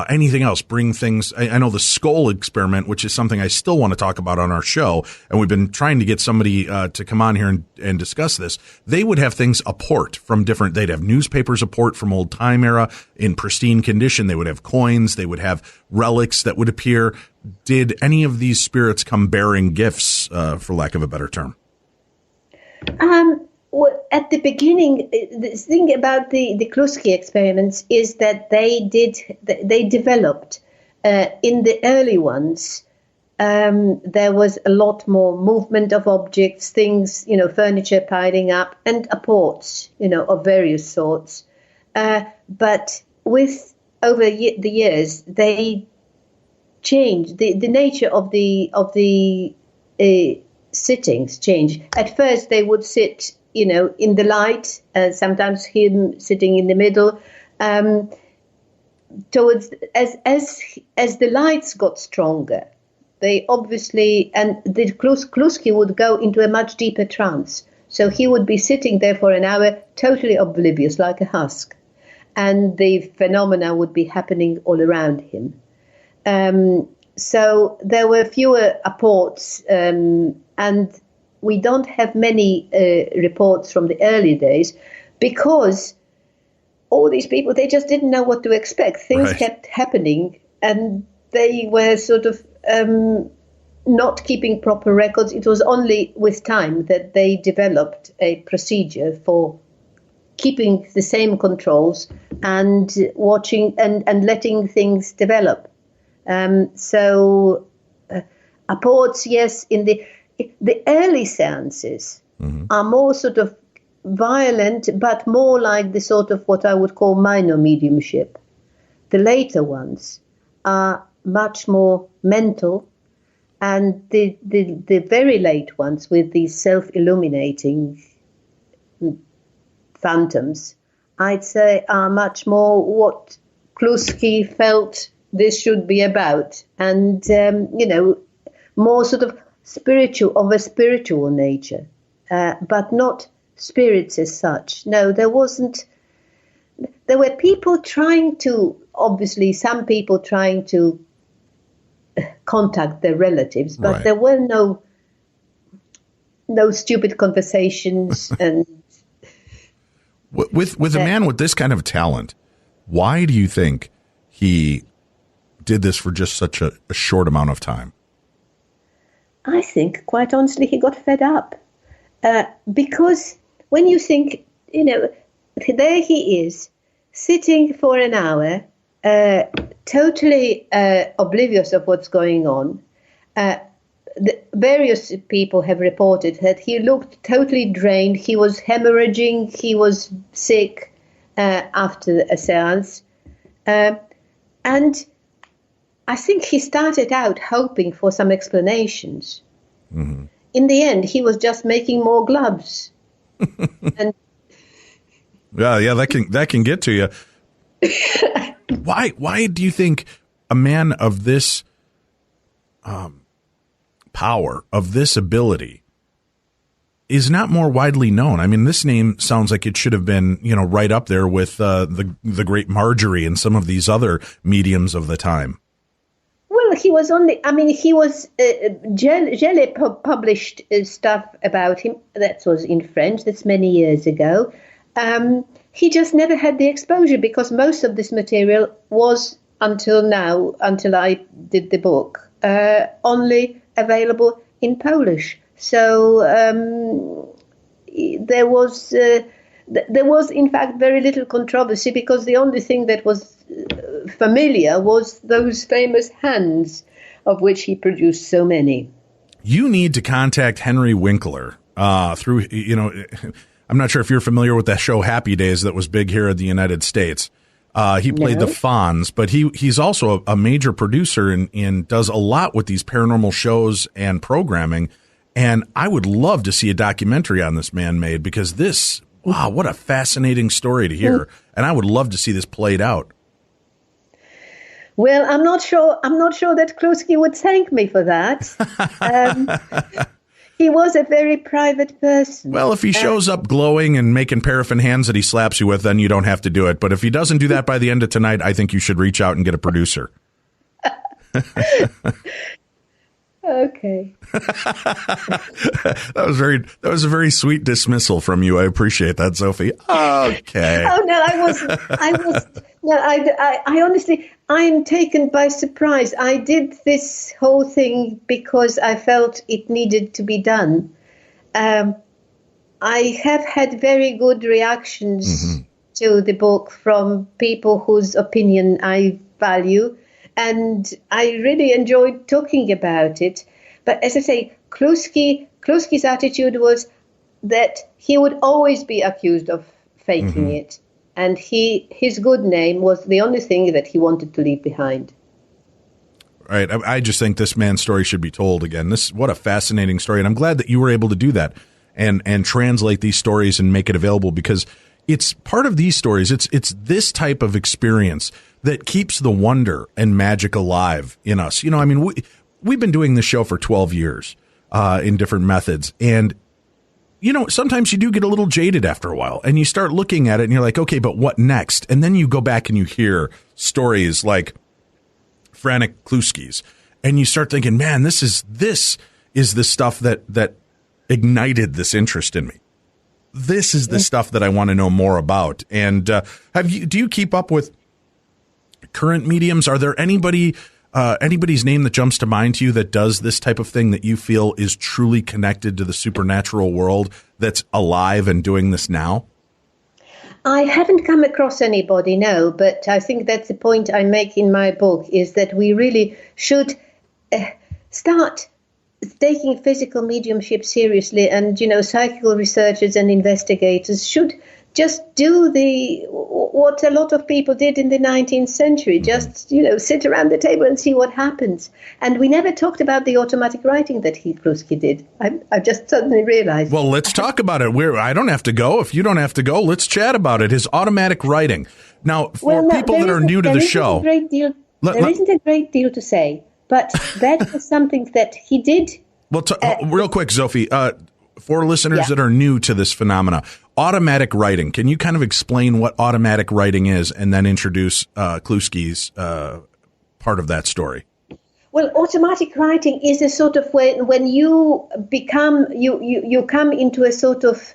anything else, bring things? I know the skull experiment, which is something I still want to talk about on our show, and we've been trying to get somebody to come on here and discuss this. They would have things apport from different, they'd have newspapers apport from old time era in pristine condition. They would have coins. They would have relics that would appear. Did any of these spirits come bearing gifts, for lack of a better term? Well, at the beginning, the thing about the Kluski experiments is that they developed in the early ones. There was a lot more movement of objects, things, furniture piling up, and apports, of various sorts. But over the years, they changed. The nature of the sittings changed. At first, they would sit, in the light, sometimes him sitting in the middle. Towards as the lights got stronger, they obviously, and the Kluski would go into a much deeper trance. So he would be sitting there for an hour, totally oblivious, like a husk, and the phenomena would be happening all around him. So there were fewer apports, and we don't have many reports from the early days, because all these people, they just didn't know what to expect. Things kept happening, and they were sort of not keeping proper records. It was only with time that they developed a procedure for keeping the same controls and watching and letting things develop. So apports, yes, in the early seances are more sort of violent, but more like the sort of what I would call minor mediumship. The later ones are much more mental, and the very late ones with these self-illuminating phantoms, I'd say, are much more what Kluski felt this should be about, and more sort of of a spiritual nature, but not spirits as such. No, there wasn't. There were people trying to, obviously, some people trying to contact their relatives, but Right. there were no stupid conversations. And with a man with this kind of talent, why do you think he did this for just such a short amount of time? I think, quite honestly, he got fed up. Because when you think, there he is, sitting for an hour, totally oblivious of what's going on. Various people have reported that he looked totally drained. He was hemorrhaging. He was sick after a seance. And I think he started out hoping for some explanations. Mm-hmm. In the end, he was just making more gloves. And yeah, that can get to you. Why do you think a man of this power, of this ability, is not more widely known? I mean, this name sounds like it should have been, right up there with the great Marjorie and some of these other mediums of the time. Well, he was Gele published stuff about him. That was in French. That's many years ago. He just never had the exposure because most of this material was, until I did the book, only available in Polish. So there was in fact very little controversy because the only thing that was familiar was those famous hands of which he produced so many. You need to contact Henry Winkler through, I'm not sure if you're familiar with that show Happy Days that was big here in the United States. He played the Fonz, but he's also a major producer and does a lot with these paranormal shows and programming. And I would love to see a documentary on this man made because wow, what a fascinating story to hear. And I would love to see this played out. Well, I'm not sure that Kluski would thank me for that. He was a very private person. Well, if he shows up glowing and making paraffin hands that he slaps you with, then you don't have to do it. But if he doesn't do that by the end of tonight, I think you should reach out and get a producer. Okay. That was a very sweet dismissal from you. I appreciate that, Sophie. Okay. Oh no, I honestly, I'm taken by surprise. I did this whole thing because I felt it needed to be done. I have had very good reactions to the book from people whose opinion I value. And I really enjoyed talking about it. But as I say, Kluski's attitude was that he would always be accused of faking it. And his good name was the only thing that he wanted to leave behind. Right. I just think this man's story should be told again. What a fascinating story. And I'm glad that you were able to do that and translate these stories and make it available because it's part of these stories. It's this type of experience that keeps the wonder and magic alive in us. We've been doing this show for 12 years in different methods. And, sometimes you do get a little jaded after a while and you start looking at it and you're like, okay, but what next? And then you go back and you hear stories like Franek Kluski's and you start thinking, man, this is the stuff that ignited this interest in me. This is the stuff that I want to know more about. And do you keep up with current mediums? Are there anybody's name that jumps to mind to you that does this type of thing that you feel is truly connected to the supernatural world that's alive and doing this now? I haven't come across anybody, no, but I think that's the point I make in my book is that we really should start taking physical mediumship seriously and, psychical researchers and investigators should just do what a lot of people did in the 19th century, just, sit around the table and see what happens. And we never talked about the automatic writing that Kluski did. I just suddenly realized. Well, let's talk about it. I don't have to go. If you don't have to go, let's chat about it. His automatic writing. Now, for people that are new to the show. There isn't a great deal to say, but that was something that he did. Well, real quick, Zofie, for listeners that are new to this phenomena, automatic writing. Can you kind of explain what automatic writing is and then introduce Kluski's part of that story? Well, automatic writing is a sort of when you become you come into a sort of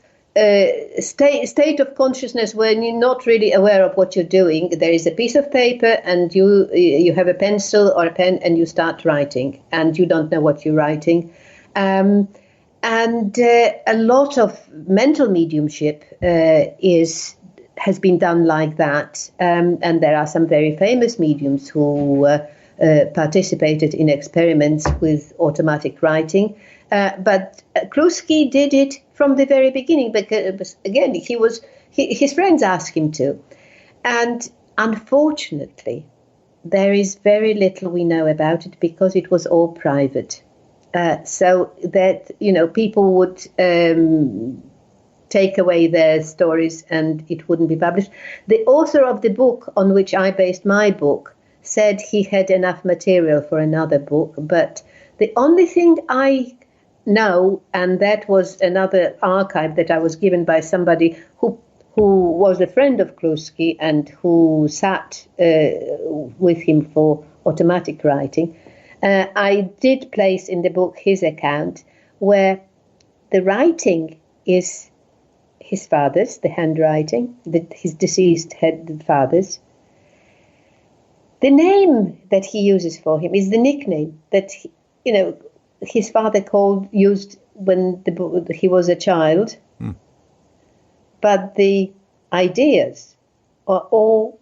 state of consciousness when you're not really aware of what you're doing. There is a piece of paper and you have a pencil or a pen and you start writing and you don't know what you're writing. And a lot of mental mediumship has been done like that. And there are some very famous mediums who participated in experiments with automatic writing. But Kluski did it from the very beginning because, again, his friends asked him to. And unfortunately, there is very little we know about it because it was all private. So that, people would take away their stories and it wouldn't be published. The author of the book on which I based my book said he had enough material for another book, but the only thing I know, and that was another archive that I was given by somebody who was a friend of Kluski and who sat with him for automatic writing, I did place in the book his account where the writing is his father's, the handwriting, his deceased father's. The name that he uses for him is the nickname that, his father used when he was a child. But the ideas are all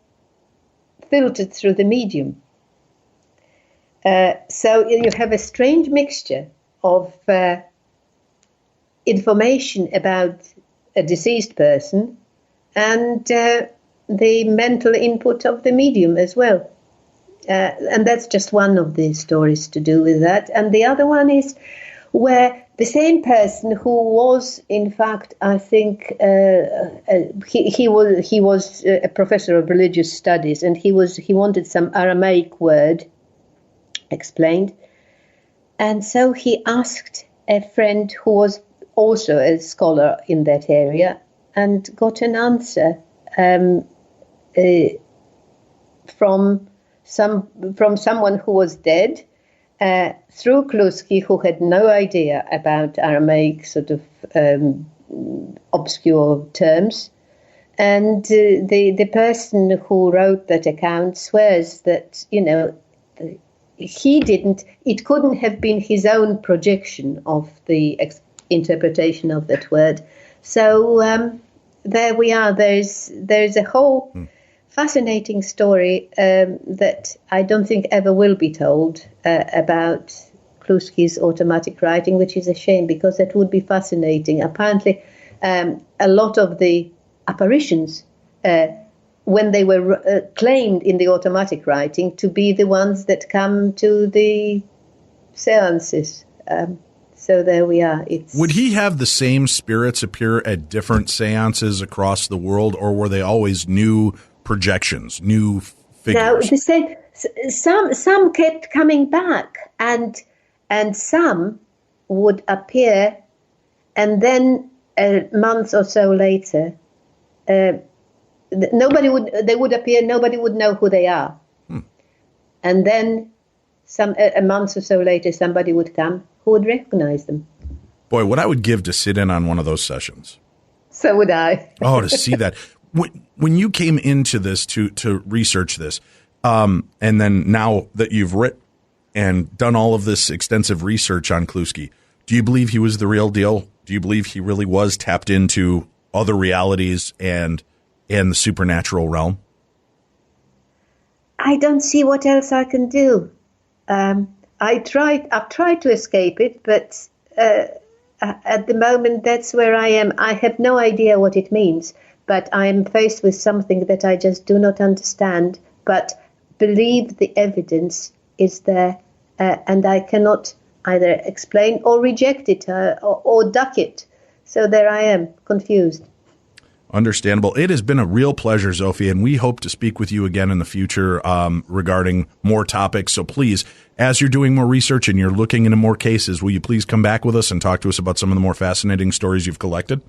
filtered through the medium. So you have a strange mixture of information about a deceased person and the mental input of the medium as well. And that's just one of the stories to do with that. And the other one is where the same person who was, in fact, I think he was a professor of religious studies, and he wanted some Aramaic word explained, and so he asked a friend who was also a scholar in that area, and got an answer from someone who was dead, through Kluski, who had no idea about Aramaic sort of obscure terms. And the person who wrote that account swears that, it couldn't have been his own projection of the interpretation of that word. So there we are. There's a whole fascinating story that I don't think ever will be told about Kluski's automatic writing, which is a shame because that would be fascinating. Apparently, a lot of the apparitions, when they were claimed in the automatic writing to be the ones that come to the seances. So there we are. Would he have the same spirits appear at different seances across the world, or were they always new projections, new figures? No, the same. Some kept coming back, and some would appear, and then a month or so later, they would appear. Nobody would know who they are, and then a month or so later, somebody would come who would recognize them. Boy, what I would give to sit in on one of those sessions. So would I. Oh, to see that. When you came into this to research this, and then now that you've written and done all of this extensive research on Kluski, do you believe he was the real deal? Do you believe he really was tapped into other realities and the supernatural realm? I don't see what else I can do. I've tried to escape it, but at the moment, that's where I am. I have no idea what it means, but I am faced with something that I just do not understand, but believe the evidence is there, and I cannot either explain or reject it or duck it. So there I am, confused. Understandable. It has been a real pleasure, Zofia, and we hope to speak with you again in the future regarding more topics. So please, as you're doing more research and you're looking into more cases, will you please come back with us and talk to us about some of the more fascinating stories you've collected?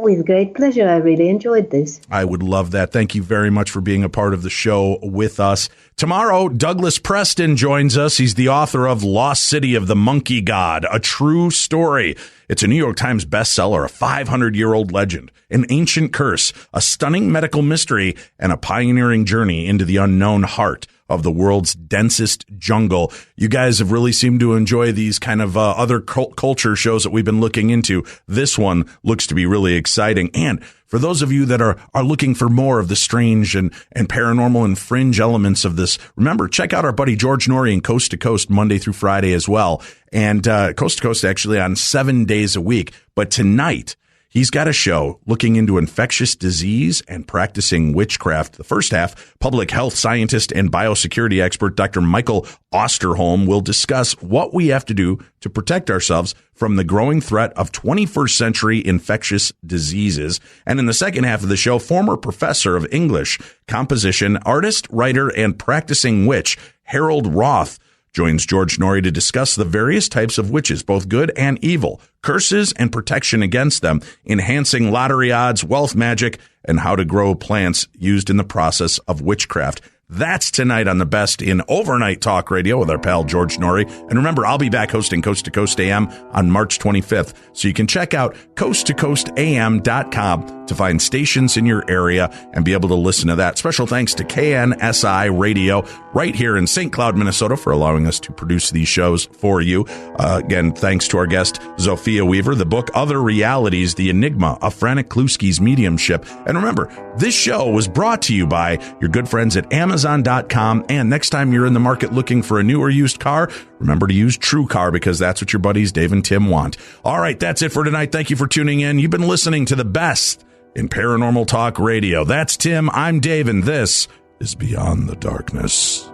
With great pleasure. I really enjoyed this. I would love that. Thank you very much for being a part of the show with us. Tomorrow, Douglas Preston joins us. He's the author of Lost City of the Monkey God, a true story. It's a New York Times bestseller, a 500-year-old legend, an ancient curse, a stunning medical mystery, and a pioneering journey into the unknown heart of the world's densest jungle. You guys have really seemed to enjoy these kind of other culture shows that we've been looking into. This one looks to be really exciting. And for those of you that are looking for more of the strange and paranormal and fringe elements of this, remember, check out our buddy George Norrie in Coast to Coast Monday through Friday as well. And Coast to Coast actually on 7 days a week. But tonight, he's got a show looking into infectious disease and practicing witchcraft. The first half, public health scientist and biosecurity expert Dr. Michael Osterholm will discuss what we have to do to protect ourselves from the growing threat of 21st century infectious diseases. And in the second half of the show, former professor of English, composition, artist, writer, and practicing witch Harold Roth joins George Norrie to discuss the various types of witches, both good and evil, curses and protection against them, enhancing lottery odds, wealth magic, and how to grow plants used in the process of witchcraft. That's tonight on the best in overnight talk radio with our pal George Norrie. And remember, I'll be back hosting Coast to Coast AM on March 25th. So you can check out coasttocoastam.com to find stations in your area and be able to listen to that. Special thanks to KNSI Radio right here in St. Cloud, Minnesota for allowing us to produce these shows for you. Again, thanks to our guest, Zofia Weaver, the book Other Realities, The Enigma of Franek Kluski's Mediumship. And remember, this show was brought to you by your good friends at Amazon.com. And next time you're in the market looking for a new or used car, remember to use TrueCar because that's what your buddies Dave and Tim want. All right, that's it for tonight. Thank you for tuning in. You've been listening to the best in paranormal talk radio. That's Tim. I'm Dave, and this is Beyond the Darkness.